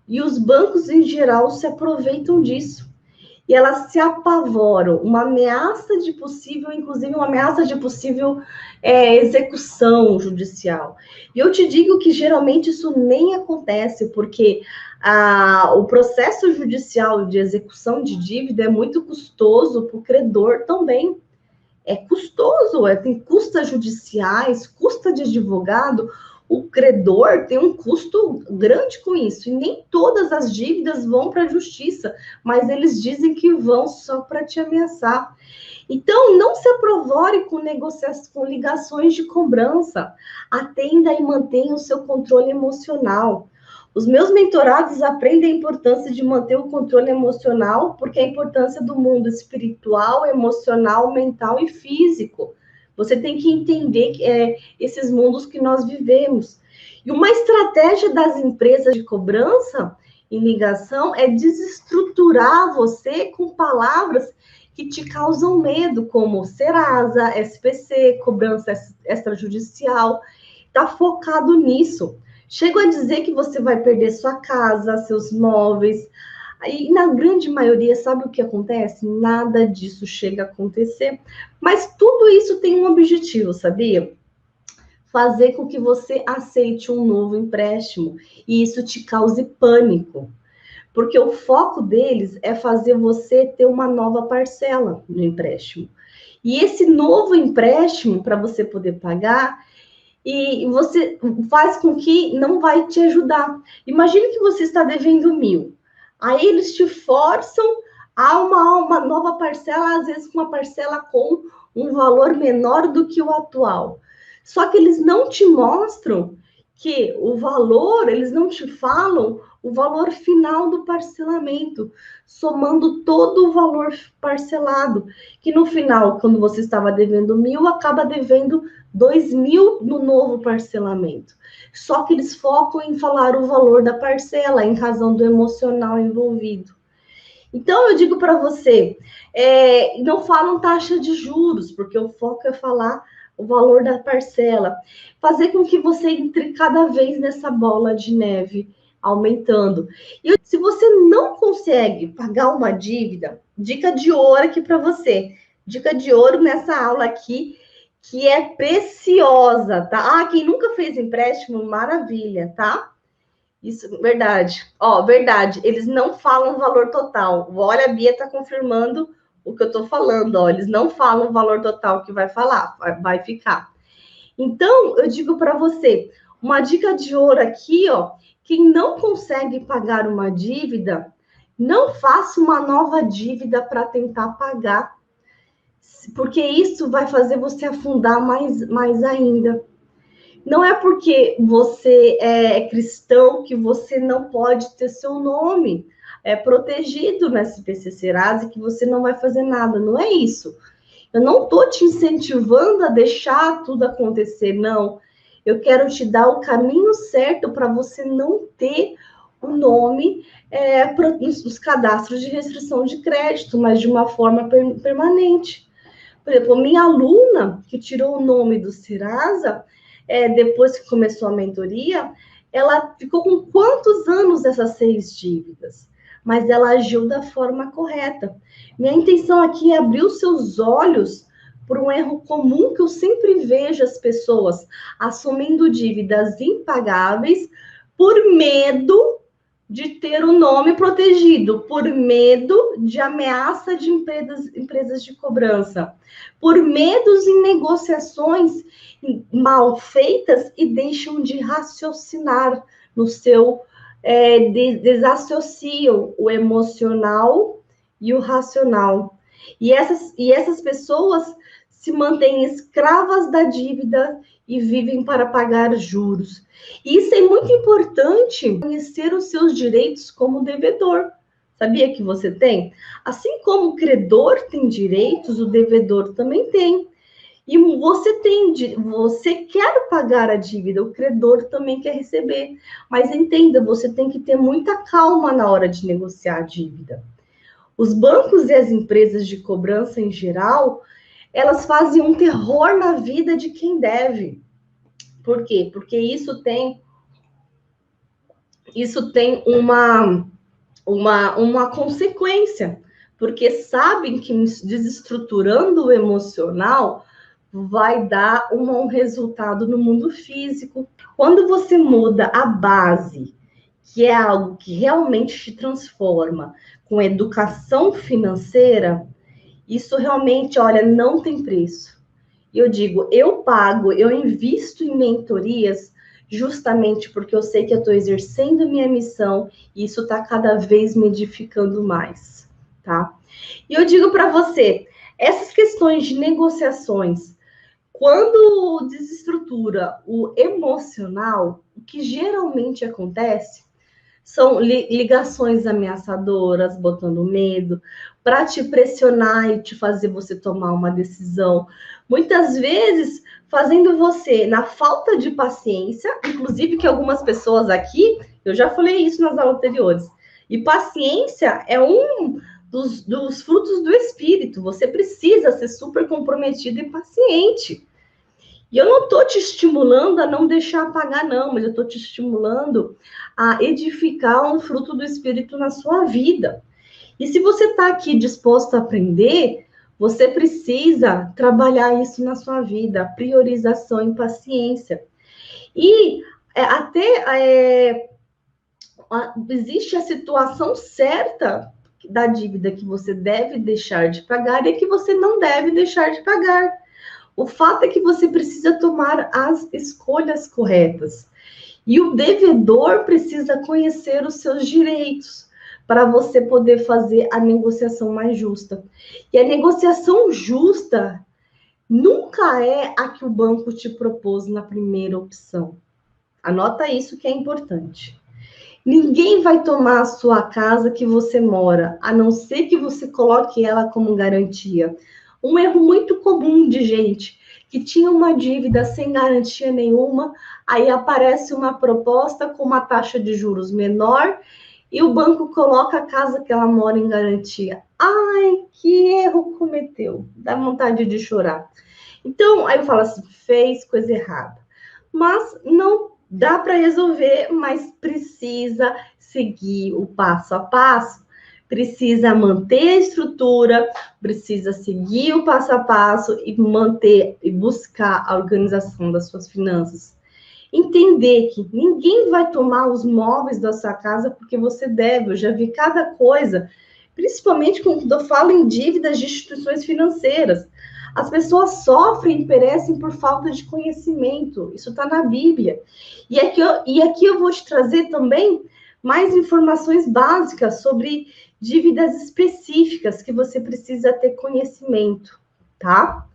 e os bancos em geral se aproveitam disso. E elas se apavoram, uma ameaça de possível, inclusive uma ameaça de possível execução judicial. E eu te digo que geralmente isso nem acontece, porque o processo judicial de execução de dívida é muito custoso para o credor também. É custoso, tem custas judiciais, custa de advogado. O credor tem um custo grande com isso, e nem todas as dívidas vão para a justiça, mas eles dizem que vão só para te ameaçar. Então, não se apavore com negociações, com ligações de cobrança. Atenda e mantenha o seu controle emocional. Os meus mentorados aprendem a importância de manter o controle emocional, porque a importância do mundo espiritual, emocional, mental e físico. Você tem que entender esses mundos que nós vivemos. E uma estratégia das empresas de cobrança em ligação é desestruturar você com palavras que te causam medo, como Serasa, SPC, cobrança extrajudicial. Está focado nisso. Chego a dizer que você vai perder sua casa, seus móveis. E na grande maioria, sabe o que acontece? Nada disso chega a acontecer. Mas tudo isso tem um objetivo, sabia? Fazer com que você aceite um novo empréstimo. E isso te cause pânico. Porque o foco deles é fazer você ter uma nova parcela no empréstimo. E esse novo empréstimo, para você poder pagar, e você faz com que não vai te ajudar. Imagine que você está devendo 1.000. Aí eles te forçam a uma nova parcela, às vezes uma parcela com um valor menor do que o atual. Só que eles não te mostram que o valor, eles não te falam o valor final do parcelamento, somando todo o valor parcelado, que no final, quando você estava devendo 1.000, acaba devendo 2.000 no novo parcelamento. Só que eles focam em falar o valor da parcela, em razão do emocional envolvido. Então, eu digo para você, não falam taxa de juros, porque o foco é falar o valor da parcela. Fazer com que você entre cada vez nessa bola de neve, aumentando. E se você não consegue pagar uma dívida, dica de ouro aqui para você. Dica de ouro nessa aula aqui, que é preciosa, tá? Ah, quem nunca fez empréstimo, maravilha, tá? Isso, verdade. Ó, verdade, eles não falam o valor total. Olha, a Bia tá confirmando o que eu tô falando, ó. Eles não falam o valor total que vai falar, vai ficar. Então, eu digo para você, uma dica de ouro aqui, ó, quem não consegue pagar uma dívida, não faça uma nova dívida para tentar pagar, porque isso vai fazer você afundar mais ainda. Não é porque você é cristão que você não pode ter seu nome protegido na SPC Serasa e que você não vai fazer nada. Não é isso. Eu não estou te incentivando a deixar tudo acontecer, não. Eu quero te dar o caminho certo para você não ter o nome nos cadastros de restrição de crédito, mas de uma forma permanente. Por exemplo, minha aluna que tirou o nome do Serasa, depois que começou a mentoria, ela ficou com quantos anos essas 6 dívidas? Mas ela agiu da forma correta. Minha intenção aqui é abrir os seus olhos por um erro comum que eu sempre vejo as pessoas assumindo dívidas impagáveis por medo de ter o nome protegido, por medo de ameaça de empresas de cobrança, por medos em negociações mal feitas e deixam de raciocinar no seu desassociam o emocional e o racional. E essas pessoas se mantêm escravas da dívida e vivem para pagar juros. E isso é muito importante, conhecer os seus direitos como devedor. Sabia que você tem? Assim como o credor tem direitos, o devedor também tem. E você quer pagar a dívida, o credor também quer receber. Mas entenda, você tem que ter muita calma na hora de negociar a dívida. Os bancos e as empresas de cobrança em geral, elas fazem um terror na vida de quem deve. Por quê? Porque isso tem uma consequência. Porque sabem que desestruturando o emocional vai dar um resultado no mundo físico. Quando você muda a base, que é algo que realmente te transforma, com educação financeira, isso realmente, olha, não tem preço. Eu digo, eu invisto em mentorias justamente porque eu sei que eu estou exercendo minha missão e isso está cada vez me edificando mais, tá? E eu digo para você, essas questões de negociações, quando desestrutura o emocional, o que geralmente acontece são ligações ameaçadoras, botando medo, para te pressionar e te fazer você tomar uma decisão. Muitas vezes, fazendo você, na falta de paciência, inclusive que algumas pessoas aqui, eu já falei isso nas aulas anteriores, e paciência é um dos frutos do espírito. Você precisa ser super comprometido e paciente. E eu não estou te estimulando a não deixar pagar, não, mas eu estou te estimulando a edificar um fruto do espírito na sua vida. E se você está aqui disposto a aprender, você precisa trabalhar isso na sua vida, priorização e paciência. E existe a situação certa da dívida que você deve deixar de pagar e que você não deve deixar de pagar. O fato é que você precisa tomar as escolhas corretas. E o devedor precisa conhecer os seus direitos para você poder fazer a negociação mais justa. E a negociação justa nunca é a que o banco te propôs na primeira opção. Anota isso que é importante. Ninguém vai tomar a sua casa que você mora, a não ser que você coloque ela como garantia. Um erro muito comum de gente que tinha uma dívida sem garantia nenhuma, aí aparece uma proposta com uma taxa de juros menor e o banco coloca a casa que ela mora em garantia. Ai, que erro cometeu! Dá vontade de chorar. Então, aí eu falo assim, fez coisa errada. Mas não dá para resolver, mas precisa seguir o passo a passo, precisa manter a estrutura, precisa seguir o passo a passo e manter e buscar a organização das suas finanças. Entender que ninguém vai tomar os móveis da sua casa porque você deve. Eu já vi cada coisa, principalmente quando eu falo em dívidas de instituições financeiras. As pessoas sofrem e perecem por falta de conhecimento. Isso está na Bíblia. E aqui eu vou te trazer também mais informações básicas sobre dívidas específicas que você precisa ter conhecimento, tá?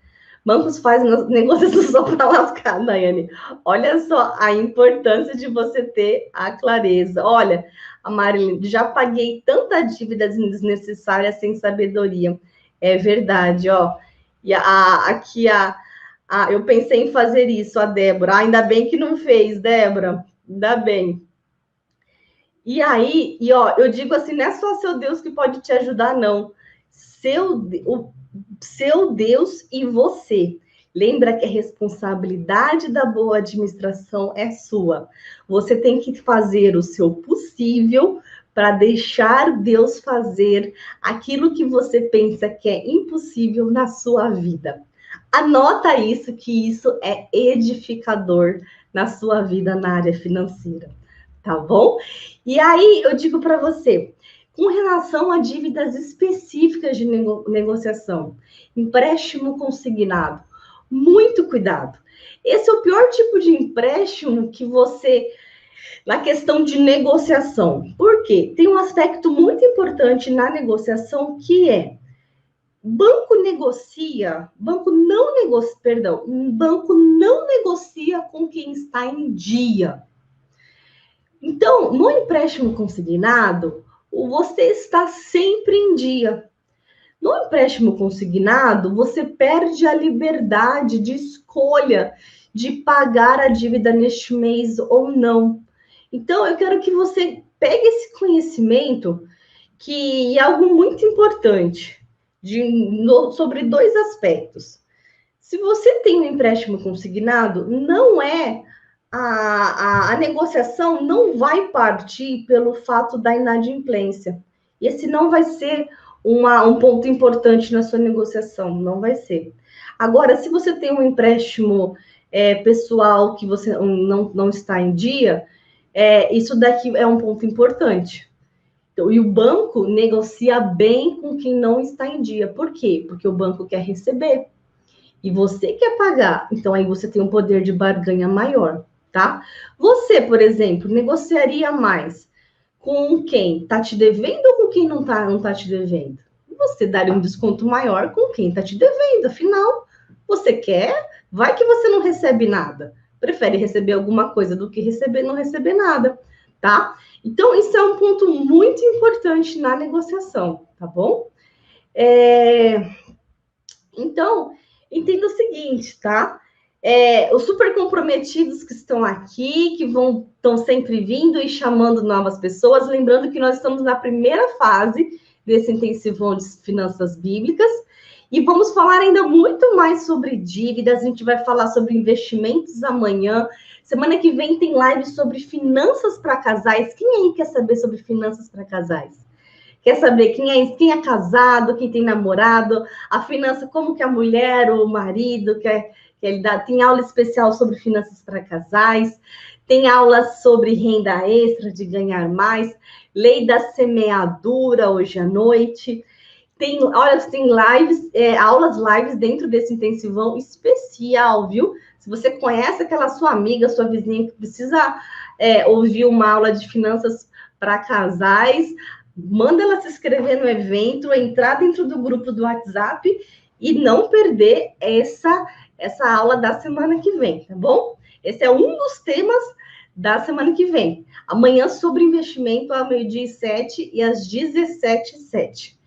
Bancos fazem negociação só para lascar, Daiane. Olha só a importância de você ter a clareza. Olha, a Marilyn, já paguei tanta dívida desnecessária sem sabedoria. É verdade, ó. E eu pensei em fazer isso, a Débora. Ainda bem que não fez, Débora. Ainda bem. E aí, ó, eu digo assim, não é só seu Deus que pode te ajudar, não. Seu Deus e você. Lembra que a responsabilidade da boa administração é sua. Você tem que fazer o seu possível para deixar Deus fazer aquilo que você pensa que é impossível na sua vida. Anota isso, que isso é edificador na sua vida na área financeira, tá bom? E aí eu digo para você, com relação a dívidas específicas de negociação, empréstimo consignado, muito cuidado. Esse é o pior tipo de empréstimo que você, na questão de negociação. Por quê? Tem um aspecto muito importante na negociação que é, banco não negocia com quem está em dia. Então, no empréstimo consignado, você está sempre em dia. No empréstimo consignado, você perde a liberdade de escolha de pagar a dívida neste mês ou não. Então, eu quero que você pegue esse conhecimento, que é algo muito importante, sobre dois aspectos. Se você tem um empréstimo consignado, não é a negociação não vai partir pelo fato da inadimplência. Esse não vai ser um ponto importante na sua negociação, não vai ser. Agora, se você tem um empréstimo pessoal que você não está em dia, isso daqui é um ponto importante. Então, e o banco negocia bem com quem não está em dia. Por quê? Porque o banco quer receber e você quer pagar. Então, aí você tem um poder de barganha maior, tá? Você, por exemplo, negociaria mais com quem está te devendo ou com quem não tá te devendo? Você daria um desconto maior com quem está te devendo. Afinal, você quer, vai que você não recebe nada. Prefere receber alguma coisa do que não receber nada, tá? Então, isso é um ponto muito importante na negociação, tá bom? Então, entenda o seguinte, tá? Os super comprometidos que estão aqui, que estão sempre vindo e chamando novas pessoas, lembrando que nós estamos na primeira fase desse intensivão de finanças bíblicas, e vamos falar ainda muito mais sobre dívidas, a gente vai falar sobre investimentos amanhã. Semana que vem tem live sobre finanças para casais. Quem aí quer saber sobre finanças para casais? Quer saber quem é casado, quem tem namorado, a finança, como que a mulher ou o marido quer lidar? Tem aula especial sobre finanças para casais, tem aulas sobre renda extra, de ganhar mais, lei da semeadura hoje à noite. Tem lives, aulas lives dentro desse intensivão especial, viu? Se você conhece aquela sua amiga, sua vizinha que precisa ouvir uma aula de finanças para casais, manda ela se inscrever no evento, entrar dentro do grupo do WhatsApp e não perder essa aula da semana que vem, tá bom? Esse é um dos temas da semana que vem. Amanhã sobre investimento ao 12h07 e às 17h07.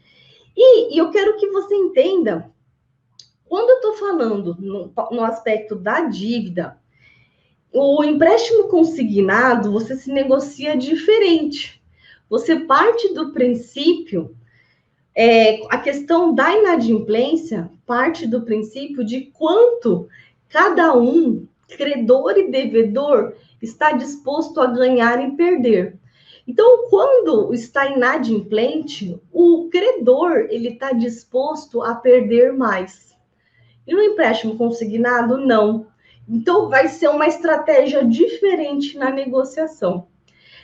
E eu quero que você entenda, quando eu estou falando no aspecto da dívida, o empréstimo consignado, você se negocia diferente. Você parte do princípio, a questão da inadimplência parte do princípio de quanto cada um credor e devedor está disposto a ganhar e perder. Então, quando está inadimplente, o credor ele está disposto a perder mais. E no empréstimo consignado, não. Então, vai ser uma estratégia diferente na negociação.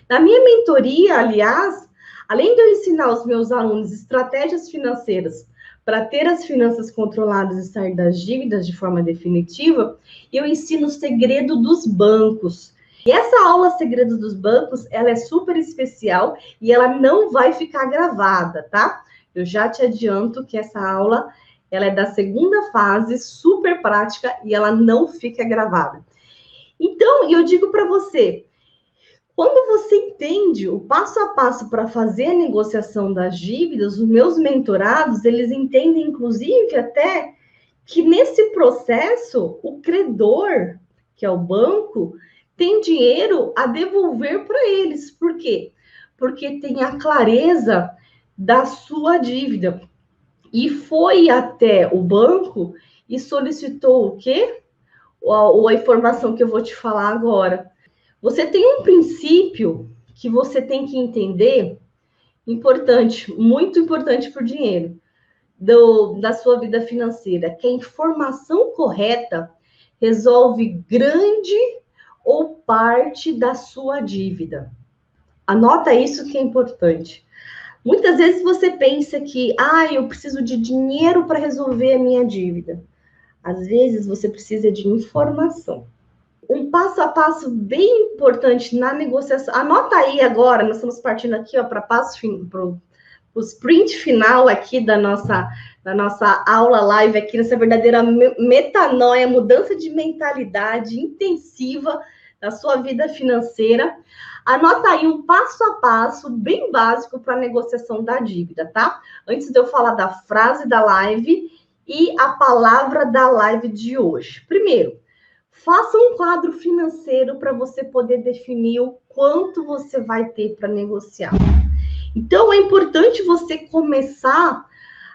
Na minha mentoria, aliás, além de eu ensinar os meus alunos estratégias financeiras para ter as finanças controladas e sair das dívidas de forma definitiva, eu ensino o segredo dos bancos. E essa aula Segredos dos Bancos, ela é super especial e ela não vai ficar gravada, tá? Eu já te adianto que essa aula, ela é da segunda fase, super prática, e ela não fica gravada. Então, eu digo para você, quando você entende o passo a passo para fazer a negociação das dívidas, os meus mentorados, eles entendem, inclusive, até que nesse processo, o credor, que é o banco, tem dinheiro a devolver para eles. Por quê? Porque tem a clareza da sua dívida. E foi até o banco e solicitou o quê? A informação que eu vou te falar agora. Você tem um princípio que você tem que entender, importante, muito importante para o dinheiro, da sua vida financeira, que a informação correta resolve grande ou parte da sua dívida. Anota isso que é importante. Muitas vezes você pensa que, eu preciso de dinheiro para resolver a minha dívida. Às vezes você precisa de informação. Um passo a passo bem importante na negociação. Anota aí agora, nós estamos partindo aqui para o sprint final aqui da nossa aula live aqui, nessa verdadeira metanoia, mudança de mentalidade intensiva da sua vida financeira. Anota aí um passo a passo bem básico para a negociação da dívida, tá? Antes de eu falar da frase da live e a palavra da live de hoje. Primeiro, faça um quadro financeiro para você poder definir o quanto você vai ter para negociar. Então, é importante você começar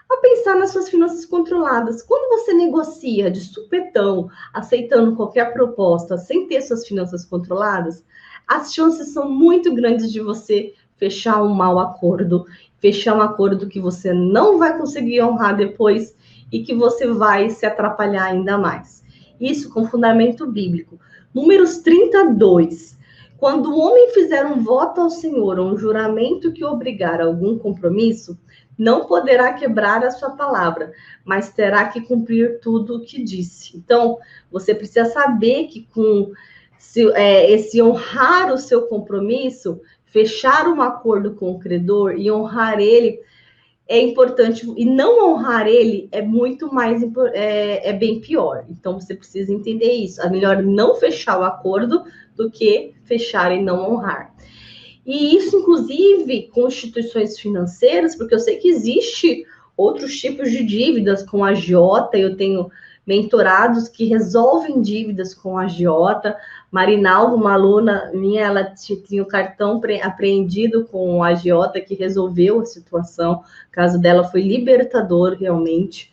a pensar nas suas finanças controladas. Quando você negocia de supetão, aceitando qualquer proposta, sem ter suas finanças controladas, as chances são muito grandes de você fechar um mau acordo, fechar um acordo que você não vai conseguir honrar depois e que você vai se atrapalhar ainda mais. Isso com fundamento bíblico. Números 32. Quando o homem fizer um voto ao Senhor, ou um juramento que obrigar a algum compromisso, não poderá quebrar a sua palavra, mas terá que cumprir tudo o que disse. Então, você precisa saber que com esse honrar o seu compromisso, fechar um acordo com o credor e honrar ele, é importante, e não honrar ele é muito mais, é bem pior. Então, você precisa entender isso. É melhor não fechar o acordo do que fechar e não honrar. E isso, inclusive, com instituições financeiras, porque eu sei que existe outros tipos de dívidas com agiota, eu tenho mentorados que resolvem dívidas com agiota. Marinalva, uma aluna minha, ela tinha o cartão apreendido com o agiota que resolveu a situação. O caso dela foi libertador, realmente.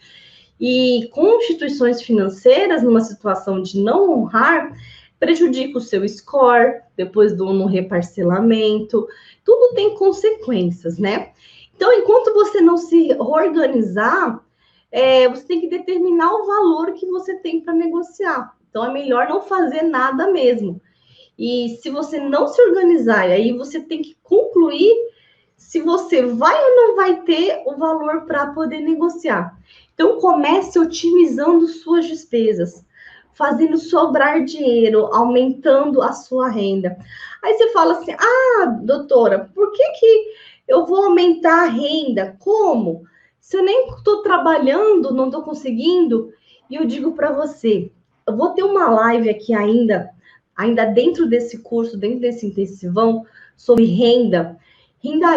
E com instituições financeiras, numa situação de não honrar, prejudica o seu score, depois do reparcelamento. Tudo tem consequências, né? Então, enquanto você não se organizar, você tem que determinar o valor que você tem para negociar. Então, é melhor não fazer nada mesmo. E se você não se organizar, aí você tem que concluir se você vai ou não vai ter o valor para poder negociar. Então, comece otimizando suas despesas, fazendo sobrar dinheiro, aumentando a sua renda. Aí você fala assim, doutora, por que eu vou aumentar a renda? Como? Se eu nem estou trabalhando, não estou conseguindo, e eu digo para você, eu vou ter uma live aqui ainda dentro desse curso, dentro desse intensivão, sobre renda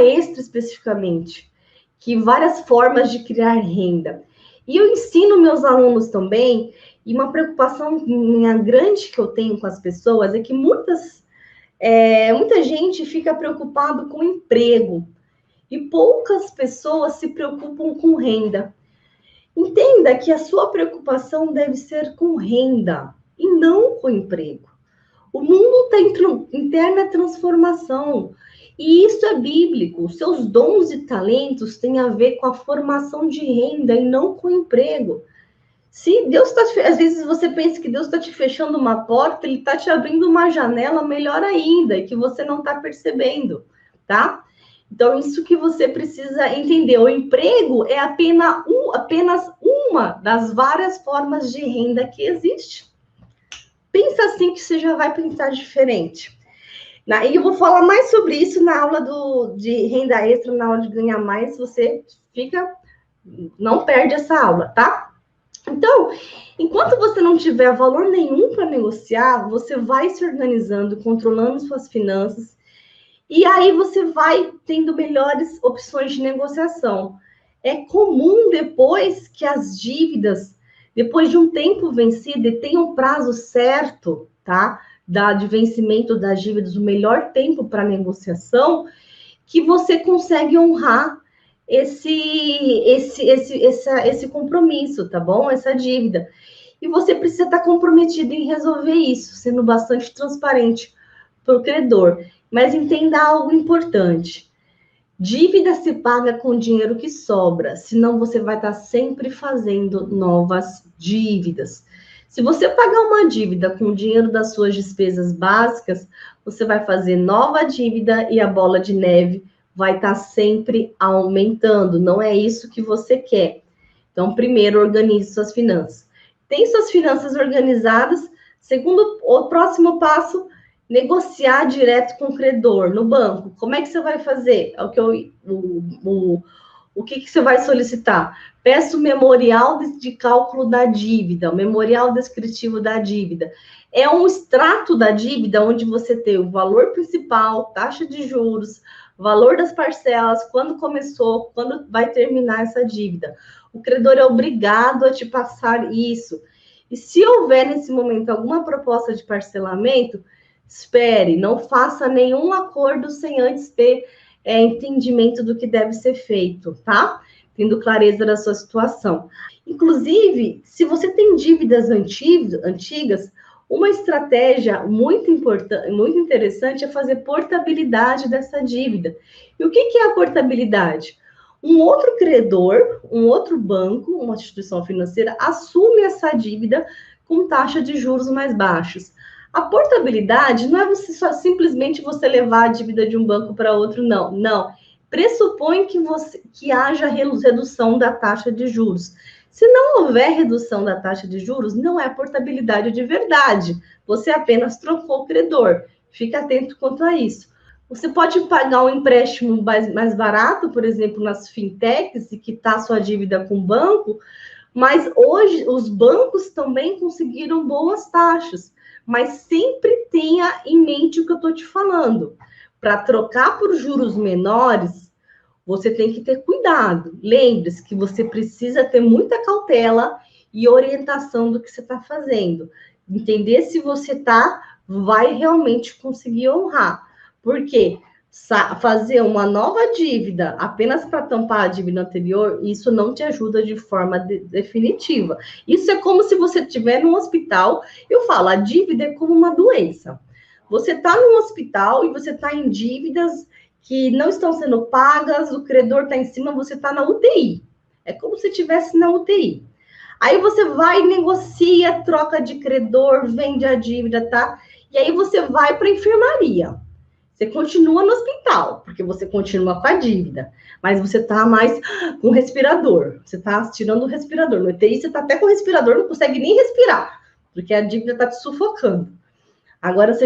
extra especificamente, que várias formas de criar renda. E eu ensino meus alunos também, e uma preocupação minha grande que eu tenho com as pessoas é que muita gente fica preocupado com emprego, e poucas pessoas se preocupam com renda. Entenda que a sua preocupação deve ser com renda. e não com emprego. O mundo está em interna transformação. E isso é bíblico. Os seus dons e talentos têm a ver com a formação de renda e não com emprego. Se Deus está... Às vezes você pensa que Deus está te fechando uma porta, Ele está te abrindo uma janela melhor ainda, e que você não está percebendo, tá? Então, isso que você precisa entender. O emprego é apenas uma das várias formas de renda que existe. Pensa assim que você já vai pensar diferente. E eu vou falar mais sobre isso na aula de renda extra, na aula de ganhar mais. Você não perde essa aula, tá? Então, enquanto você não tiver valor nenhum para negociar, você vai se organizando, controlando suas finanças, e aí você vai tendo melhores opções de negociação. É comum depois que as dívidas, depois de um tempo vencido, e tem um prazo certo, tá? De vencimento das dívidas, o melhor tempo para negociação, que você consegue honrar esse compromisso, tá bom? Essa dívida. E você precisa estar comprometido em resolver isso, sendo bastante transparente para o credor. Mas entenda algo importante. Dívida se paga com dinheiro que sobra, senão você vai estar sempre fazendo novas dívidas. Se você pagar uma dívida com o dinheiro das suas despesas básicas, você vai fazer nova dívida e a bola de neve vai estar sempre aumentando. Não é isso que você quer. Então, primeiro, organize suas finanças. Tem suas finanças organizadas. Segundo, o próximo passo, negociar direto com o credor no banco. Como é que você vai fazer? O que você vai solicitar? Peça o memorial de cálculo da dívida, o memorial descritivo da dívida. É um extrato da dívida onde você tem o valor principal, taxa de juros, valor das parcelas, quando começou, quando vai terminar essa dívida. O credor é obrigado a te passar isso. E se houver nesse momento alguma proposta de parcelamento, espere, não faça nenhum acordo sem antes ter entendimento do que deve ser feito, tá? Tendo clareza da sua situação. Inclusive, se você tem dívidas antigas, uma estratégia muito importante, muito interessante é fazer portabilidade dessa dívida. E o que é a portabilidade? Um outro credor, um outro banco, uma instituição financeira, assume essa dívida com taxa de juros mais baixos. A portabilidade não é só simplesmente você levar a dívida de um banco para outro, não. Não. Pressupõe que haja redução da taxa de juros. Se não houver redução da taxa de juros, não é portabilidade de verdade. Você apenas trocou o credor. Fique atento quanto a isso. Você pode pagar um empréstimo mais barato, por exemplo, nas fintechs, e quitar sua dívida com o banco, mas hoje os bancos também conseguiram boas taxas. Mas sempre tenha em mente o que eu estou te falando. Para trocar por juros menores, você tem que ter cuidado. Lembre-se que você precisa ter muita cautela e orientação do que você está fazendo. Entender se você vai realmente conseguir honrar. Porque fazer uma nova dívida apenas para tampar a dívida anterior, isso não te ajuda de forma definitiva. Isso é como se você estiver num hospital. Eu falo, a dívida é como uma doença. Você está num hospital e você está em dívidas que não estão sendo pagas, o credor está em cima, você está na UTI. É como se estivesse na UTI. Aí você vai, negocia, troca de credor, vende a dívida, tá? E aí você vai para a enfermaria. Você continua no hospital, porque você continua com a dívida, mas você está mais com respirador. Você está tirando o respirador. No UTI, você está até com o respirador, não consegue nem respirar, porque a dívida está te sufocando. Agora,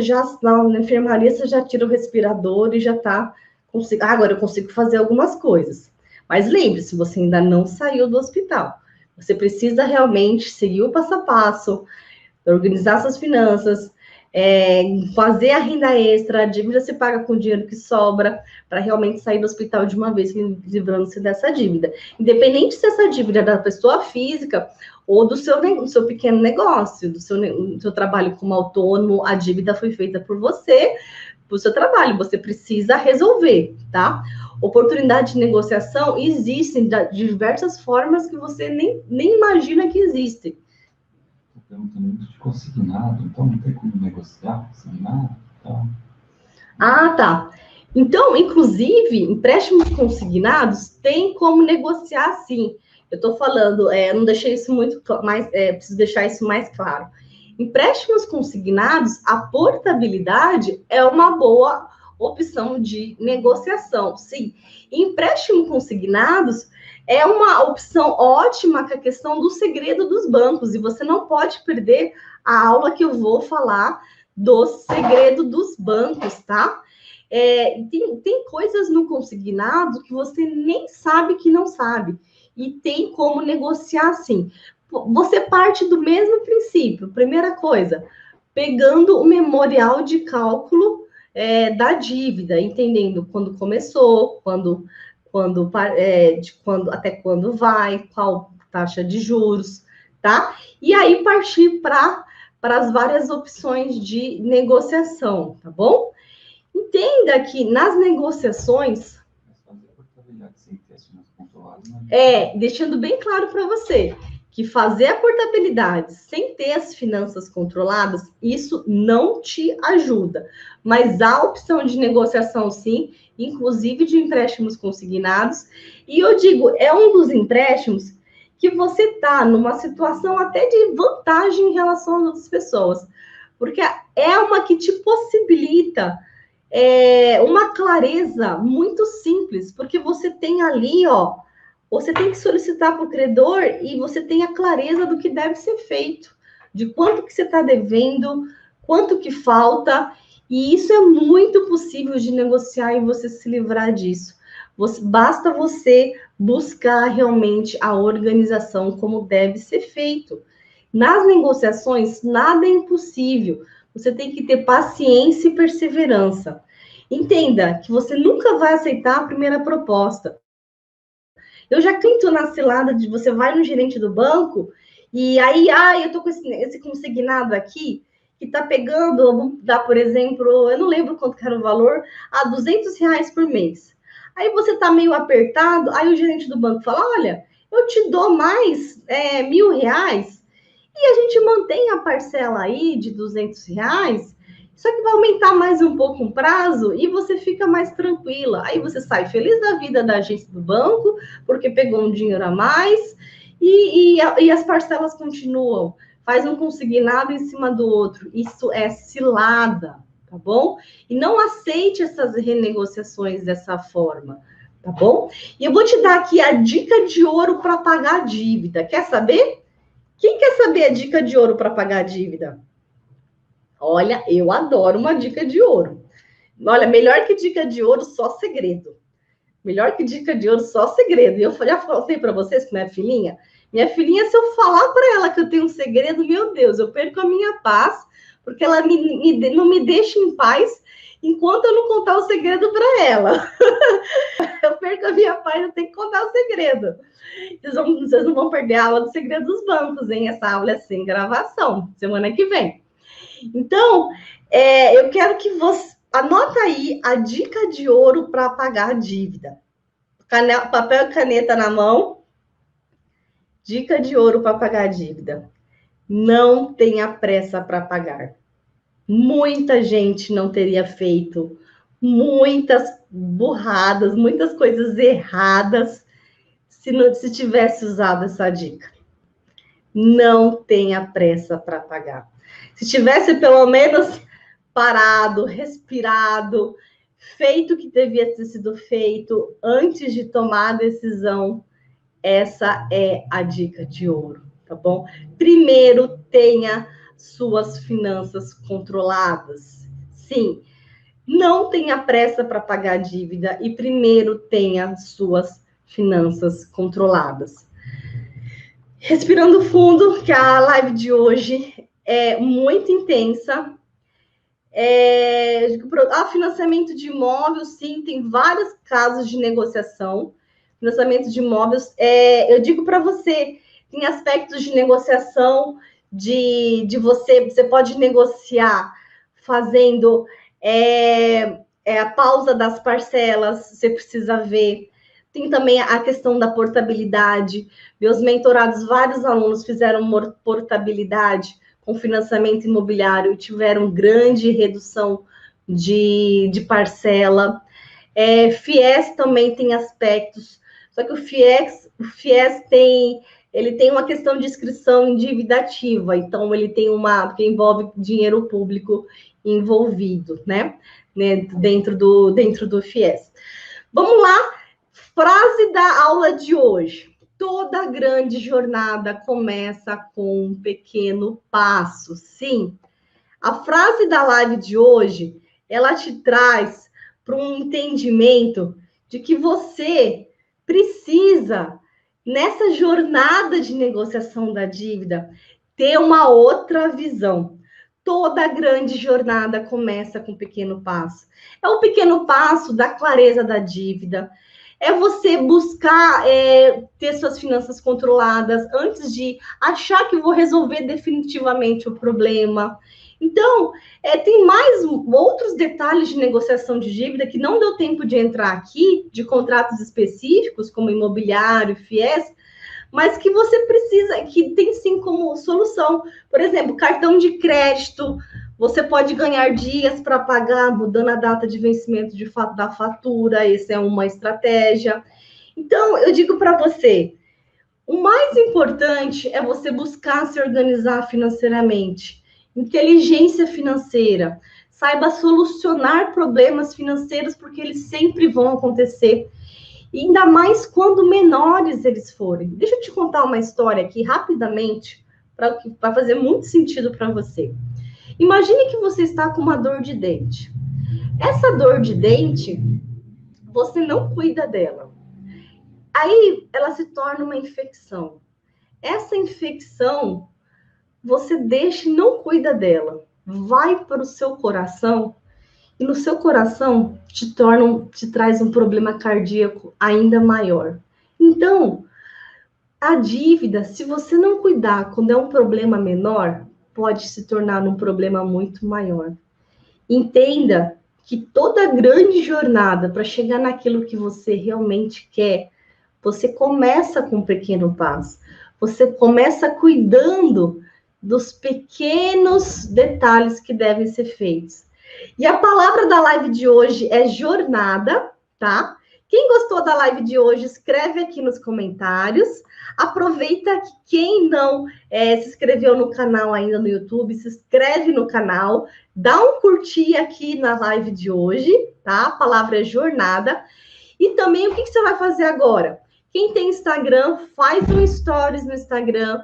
na enfermaria, você já tira o respirador e já está... agora eu consigo fazer algumas coisas. Mas lembre-se, você ainda não saiu do hospital. Você precisa realmente seguir o passo a passo, organizar suas finanças, fazer a renda extra, a dívida se paga com o dinheiro que sobra, para realmente sair do hospital de uma vez, livrando-se dessa dívida. Independente se essa dívida é da pessoa física ou do seu pequeno negócio, do seu trabalho como autônomo, a dívida foi feita por você, pro seu trabalho, você precisa resolver, tá? Oportunidade de negociação existem de diversas formas que você nem imagina que existem. perguntando muito de consignado, então não tem como negociar consignado e tal. Ah, tá. Então, inclusive, empréstimos consignados tem como negociar, sim. Eu estou falando, não deixei isso muito mais, preciso deixar isso mais claro. Empréstimos consignados, a portabilidade é uma boa opção de negociação, sim. Empréstimo consignados é uma opção ótima com a questão do segredo dos bancos, e você não pode perder a aula que eu vou falar do segredo dos bancos, tá? Tem coisas no consignado que você nem sabe que não sabe, e tem como negociar sim. Você parte do mesmo princípio. Primeira coisa, pegando o memorial de cálculo da dívida, entendendo quando começou, até quando vai, qual taxa de juros, tá? E aí partir para as várias opções de negociação, tá bom? Entenda que nas negociações, deixando bem claro para você, que fazer a portabilidade sem ter as finanças controladas, isso não te ajuda. Mas há opção de negociação, sim, inclusive de empréstimos consignados. E eu digo, é um dos empréstimos que você está numa situação até de vantagem em relação às outras pessoas. Porque é uma que te possibilita uma clareza muito simples, porque você tem ali, você tem que solicitar para o credor e você tem a clareza do que deve ser feito, de quanto que você está devendo, quanto que falta, e isso é muito possível de negociar e você se livrar disso. Basta você buscar realmente a organização como deve ser feito. Nas negociações, nada é impossível. Você tem que ter paciência e perseverança. Entenda que você nunca vai aceitar a primeira proposta. Eu já canto na cilada de você vai no gerente do banco e aí, eu tô com esse consignado aqui que tá pegando, vamos dar, por exemplo, eu não lembro quanto que era o valor, R$200 por mês. Aí você tá meio apertado, aí o gerente do banco fala, olha, eu te dou mais R$1.000 e a gente mantém a parcela aí de R$200, só que vai aumentar mais um pouco o prazo e você fica mais tranquila. Aí você sai feliz da vida da agência do banco, porque pegou um dinheiro a mais, e as parcelas continuam. Faz um consignado em cima do outro. Isso é cilada, tá bom? E não aceite essas renegociações dessa forma, tá bom? E eu vou te dar aqui a dica de ouro para pagar a dívida. Quer saber? Quem quer saber a dica de ouro para pagar a dívida? Olha, eu adoro uma dica de ouro. Olha, melhor que dica de ouro, só segredo. Melhor que dica de ouro, só segredo. E eu já falei para vocês com minha filhinha, se eu falar para ela que eu tenho um segredo, meu Deus, eu perco a minha paz, porque ela não me deixa em paz enquanto eu não contar o segredo para ela. Eu perco a minha paz, eu tenho que contar o segredo. Vocês não vão perder a aula do segredo dos bancos, hein? Essa aula é sem gravação, semana que vem. Então, eu quero que você anota aí a dica de ouro para pagar a dívida. Papel e caneta na mão. Dica de ouro para pagar a dívida. Não tenha pressa para pagar. Muita gente não teria feito muitas burradas, muitas coisas erradas se tivesse usado essa dica. Não tenha pressa para pagar. Se tivesse pelo menos parado, respirado, feito o que devia ter sido feito antes de tomar a decisão, essa é a dica de ouro, tá bom? Primeiro, tenha suas finanças controladas. Sim, não tenha pressa para pagar a dívida e primeiro tenha suas finanças controladas. Respirando fundo, que a live de hoje é muito intensa. Financiamento de imóveis, sim, tem vários casos de negociação. Financiamento de imóveis, eu digo para você, tem aspectos de negociação de você pode negociar fazendo a pausa das parcelas, você precisa ver. Tem também a questão da portabilidade. Meus mentorados, vários alunos fizeram portabilidade com financiamento imobiliário e tiveram grande redução de parcela. FIES também tem aspectos, só que o FIES tem uma questão de inscrição em dívida ativa, então ele tem porque envolve dinheiro público envolvido, né, dentro do FIES. Vamos lá, frase da aula de hoje. Toda grande jornada começa com um pequeno passo. Sim, a frase da live de hoje, ela te traz para um entendimento de que você precisa, nessa jornada de negociação da dívida, ter uma outra visão. Toda grande jornada começa com um pequeno passo. É o pequeno passo da clareza da dívida, é você buscar ter suas finanças controladas antes de achar que vou resolver definitivamente o problema. Então, tem mais outros detalhes de negociação de dívida que não deu tempo de entrar aqui, de contratos específicos, como imobiliário, FIES, mas que você precisa, que tem sim como solução. Por exemplo, cartão de crédito, você pode ganhar dias para pagar, mudando a data de vencimento da fatura, essa é uma estratégia. Então, eu digo para você, o mais importante é você buscar se organizar financeiramente. Inteligência financeira, saiba solucionar problemas financeiros, porque eles sempre vão acontecer, e ainda mais quando menores eles forem. Deixa eu te contar uma história aqui, rapidamente, para fazer muito sentido para você. Imagine que você está com uma dor de dente. Essa dor de dente, você não cuida dela. Aí, ela se torna uma infecção. Essa infecção, você deixa e não cuida dela. Vai para o seu coração e no seu coração te traz um problema cardíaco ainda maior. Então, a dívida, se você não cuidar quando é um problema menor, pode se tornar um problema muito maior. Entenda que toda grande jornada para chegar naquilo que você realmente quer, você começa com um pequeno passo. Você começa cuidando dos pequenos detalhes que devem ser feitos. E a palavra da live de hoje é jornada, tá? Quem gostou da live de hoje, escreve aqui nos comentários. Aproveita que quem não se inscreveu no canal ainda no YouTube, se inscreve no canal, dá um curtir aqui na live de hoje, tá? A palavra é jornada. E também, o que você vai fazer agora? Quem tem Instagram, faz um stories no Instagram,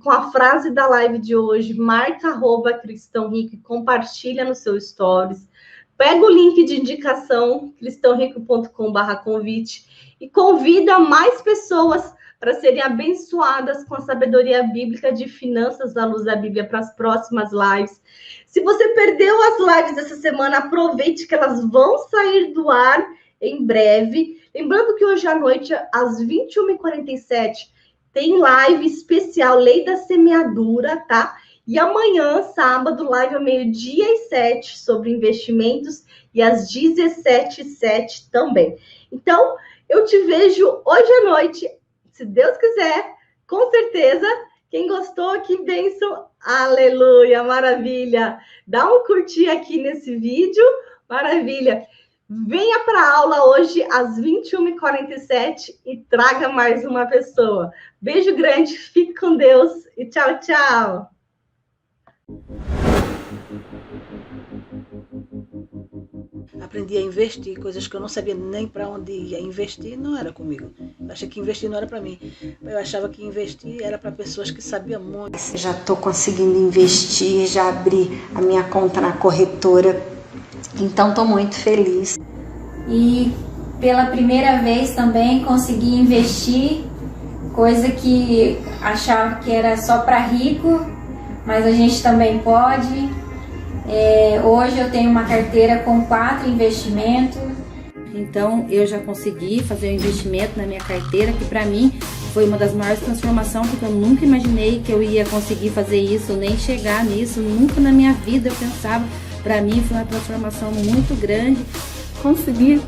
com a frase da live de hoje, marca @cristãorico e compartilha no seu stories. Pega o link de indicação, cristãorico.com/convite, e convida mais pessoas para serem abençoadas com a sabedoria bíblica de finanças à luz da Bíblia para as próximas lives. Se você perdeu as lives dessa semana, aproveite que elas vão sair do ar em breve. Lembrando que hoje à noite, às 21h47, tem live especial Lei da Semeadura, tá? E amanhã, sábado, live ao 12h07 sobre investimentos e às 17h07 também. Então, eu te vejo hoje à noite, se Deus quiser, com certeza. Quem gostou, que bênção, aleluia, maravilha. Dá um curtir aqui nesse vídeo, maravilha. Venha para a aula hoje às 21h47 e traga mais uma pessoa. Beijo grande, fique com Deus e tchau, tchau. Aprendi a investir, coisas que eu não sabia nem para onde ia. Investir não era comigo. Eu achei que investir não era para mim. Eu achava que investir era para pessoas que sabiam muito. Já estou conseguindo investir, já abri a minha conta na corretora. Então, estou muito feliz. E pela primeira vez também consegui investir, coisa que achava que era só para rico, mas a gente também pode. Hoje eu tenho uma carteira com 4 investimentos. Então, eu já consegui fazer um investimento na minha carteira, que para mim foi uma das maiores transformações, porque eu nunca imaginei que eu ia conseguir fazer isso, nem chegar nisso, nunca na minha vida eu pensava. Para mim foi uma transformação muito grande Consegui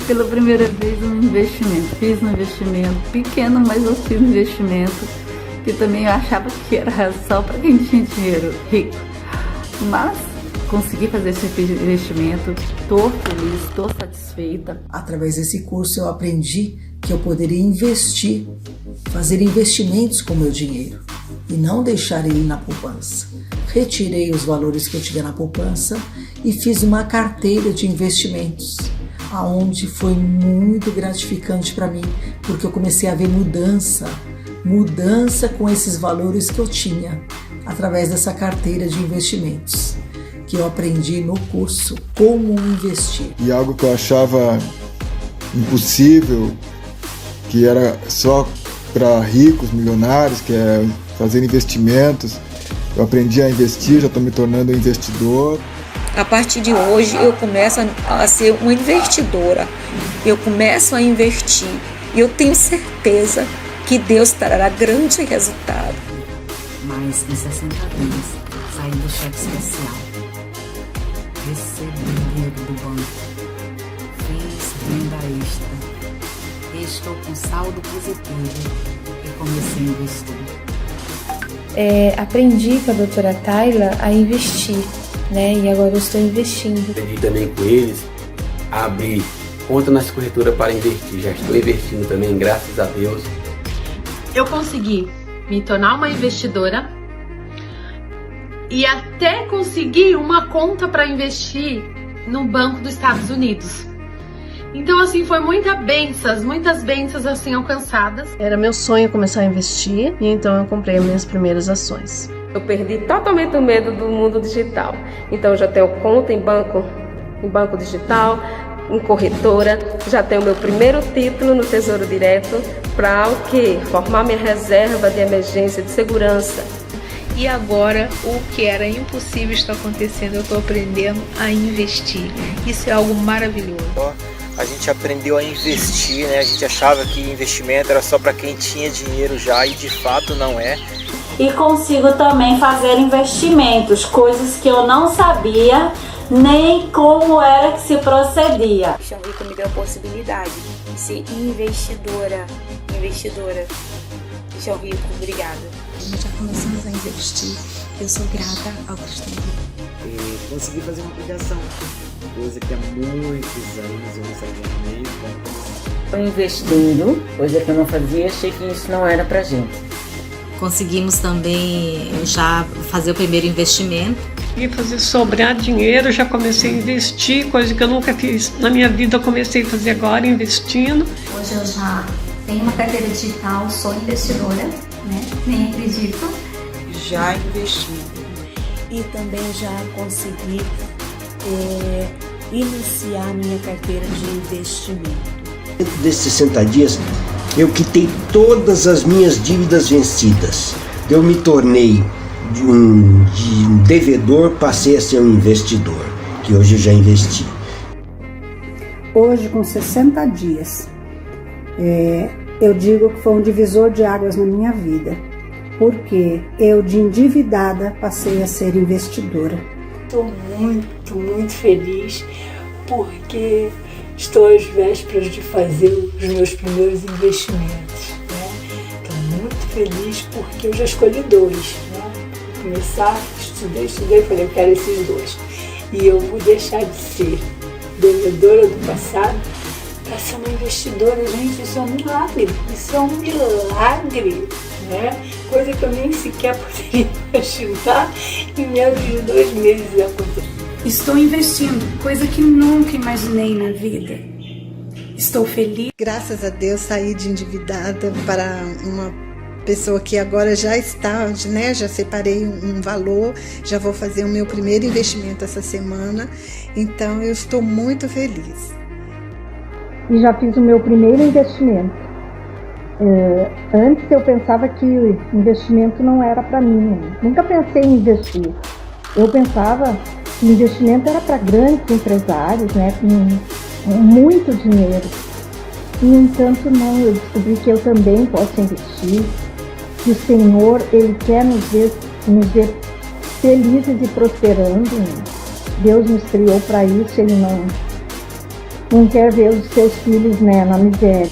pela primeira vez um investimento. Fiz um investimento pequeno, mas eu fiz um investimento que também eu achava que era só para quem tinha dinheiro rico. Mas consegui fazer esse investimento, estou feliz, estou satisfeita. Através desse curso eu aprendi que eu poderia investir, fazer investimentos com o meu dinheiro e não deixar ele na poupança. Retirei os valores que eu tinha na poupança e fiz uma carteira de investimentos, aonde foi muito gratificante para mim, porque eu comecei a ver mudança com esses valores que eu tinha, através dessa carteira de investimentos, que eu aprendi no curso Como Investir. E algo que eu achava impossível, que era só para ricos, milionários, que é fazer investimentos, eu aprendi a investir, já estou me tornando investidor. A partir de hoje eu começo a ser uma investidora, eu começo a investir e eu tenho certeza que Deus trará grande resultado. Mas em 60 dias saí do cheque especial, recebi dinheiro do banco, fiz renda extra, estou com saldo positivo e comecei a investir. Aprendi com a doutora Tayla a investir, né? E agora eu estou investindo. Aprendi também com eles a abrir conta nas corretoras para investir. Já estou investindo também, graças a Deus. Eu consegui me tornar uma investidora e até conseguir uma conta para investir no Banco dos Estados Unidos. Então, assim, foi muitas bênçãos assim alcançadas. Era meu sonho começar a investir e então eu comprei as minhas primeiras ações. Eu perdi totalmente o medo do mundo digital. Então, eu já tenho conta em banco digital, em corretora, já tenho meu primeiro título no Tesouro Direto para o quê? Formar minha reserva de emergência, de segurança. E agora, o que era impossível está acontecendo, eu estou aprendendo a investir. Isso é algo maravilhoso. A gente aprendeu a investir, né? A gente achava que investimento era só para quem tinha dinheiro já e de fato não é. E consigo também fazer investimentos, coisas que eu não sabia nem como era que se procedia. O João Rico me deu a possibilidade de ser investidora. João Rico, obrigada. Já começamos a investir. Eu sou grata ao Cristiano. Consegui fazer uma aplicação, coisa que há muitos anos eu não sabia nem como começar. Estou investindo, coisa que eu não fazia, achei que isso não era pra gente. Conseguimos também já fazer o primeiro investimento. E fazer sobrar dinheiro, já comecei a investir, coisa que eu nunca fiz na minha vida, eu comecei a fazer agora, investindo. Hoje eu já tenho uma carteira digital, sou investidora, né? Nem acredito. Já investi. E também já consegui iniciar minha carteira de investimento. Dentro desses 60 dias, eu quitei todas as minhas dívidas vencidas. Eu me tornei de um devedor, passei a ser um investidor, que hoje eu já investi. Hoje, com 60 dias, eu digo que foi um divisor de águas na minha vida, porque eu, de endividada, passei a ser investidora. Estou muito feliz, porque estou às vésperas de fazer os meus primeiros investimentos. Estou muito feliz porque eu já escolhi 2. Começar, estudei, falei, eu quero esses 2. E eu vou deixar de ser devedora do passado para ser uma investidora. Gente, isso é um milagre, né? Coisa que eu nem sequer poderia imaginar em menos de 2 meses acontecer. Estou investindo, coisa que nunca imaginei na vida. Estou feliz. Graças a Deus saí de endividada para uma pessoa que agora já está, né? Já separei um valor, já vou fazer o meu primeiro investimento essa semana. Então eu estou muito feliz. E já fiz o meu primeiro investimento. Antes eu pensava que investimento não era para mim. Nunca pensei em investir. Eu pensava que investimento era para grandes empresários, né, com muito dinheiro. E, no entanto, não. Eu descobri que eu também posso investir. Que o Senhor, Ele quer nos ver felizes e prosperando. Deus nos criou para isso. Ele não quer ver os seus filhos, né, na miséria.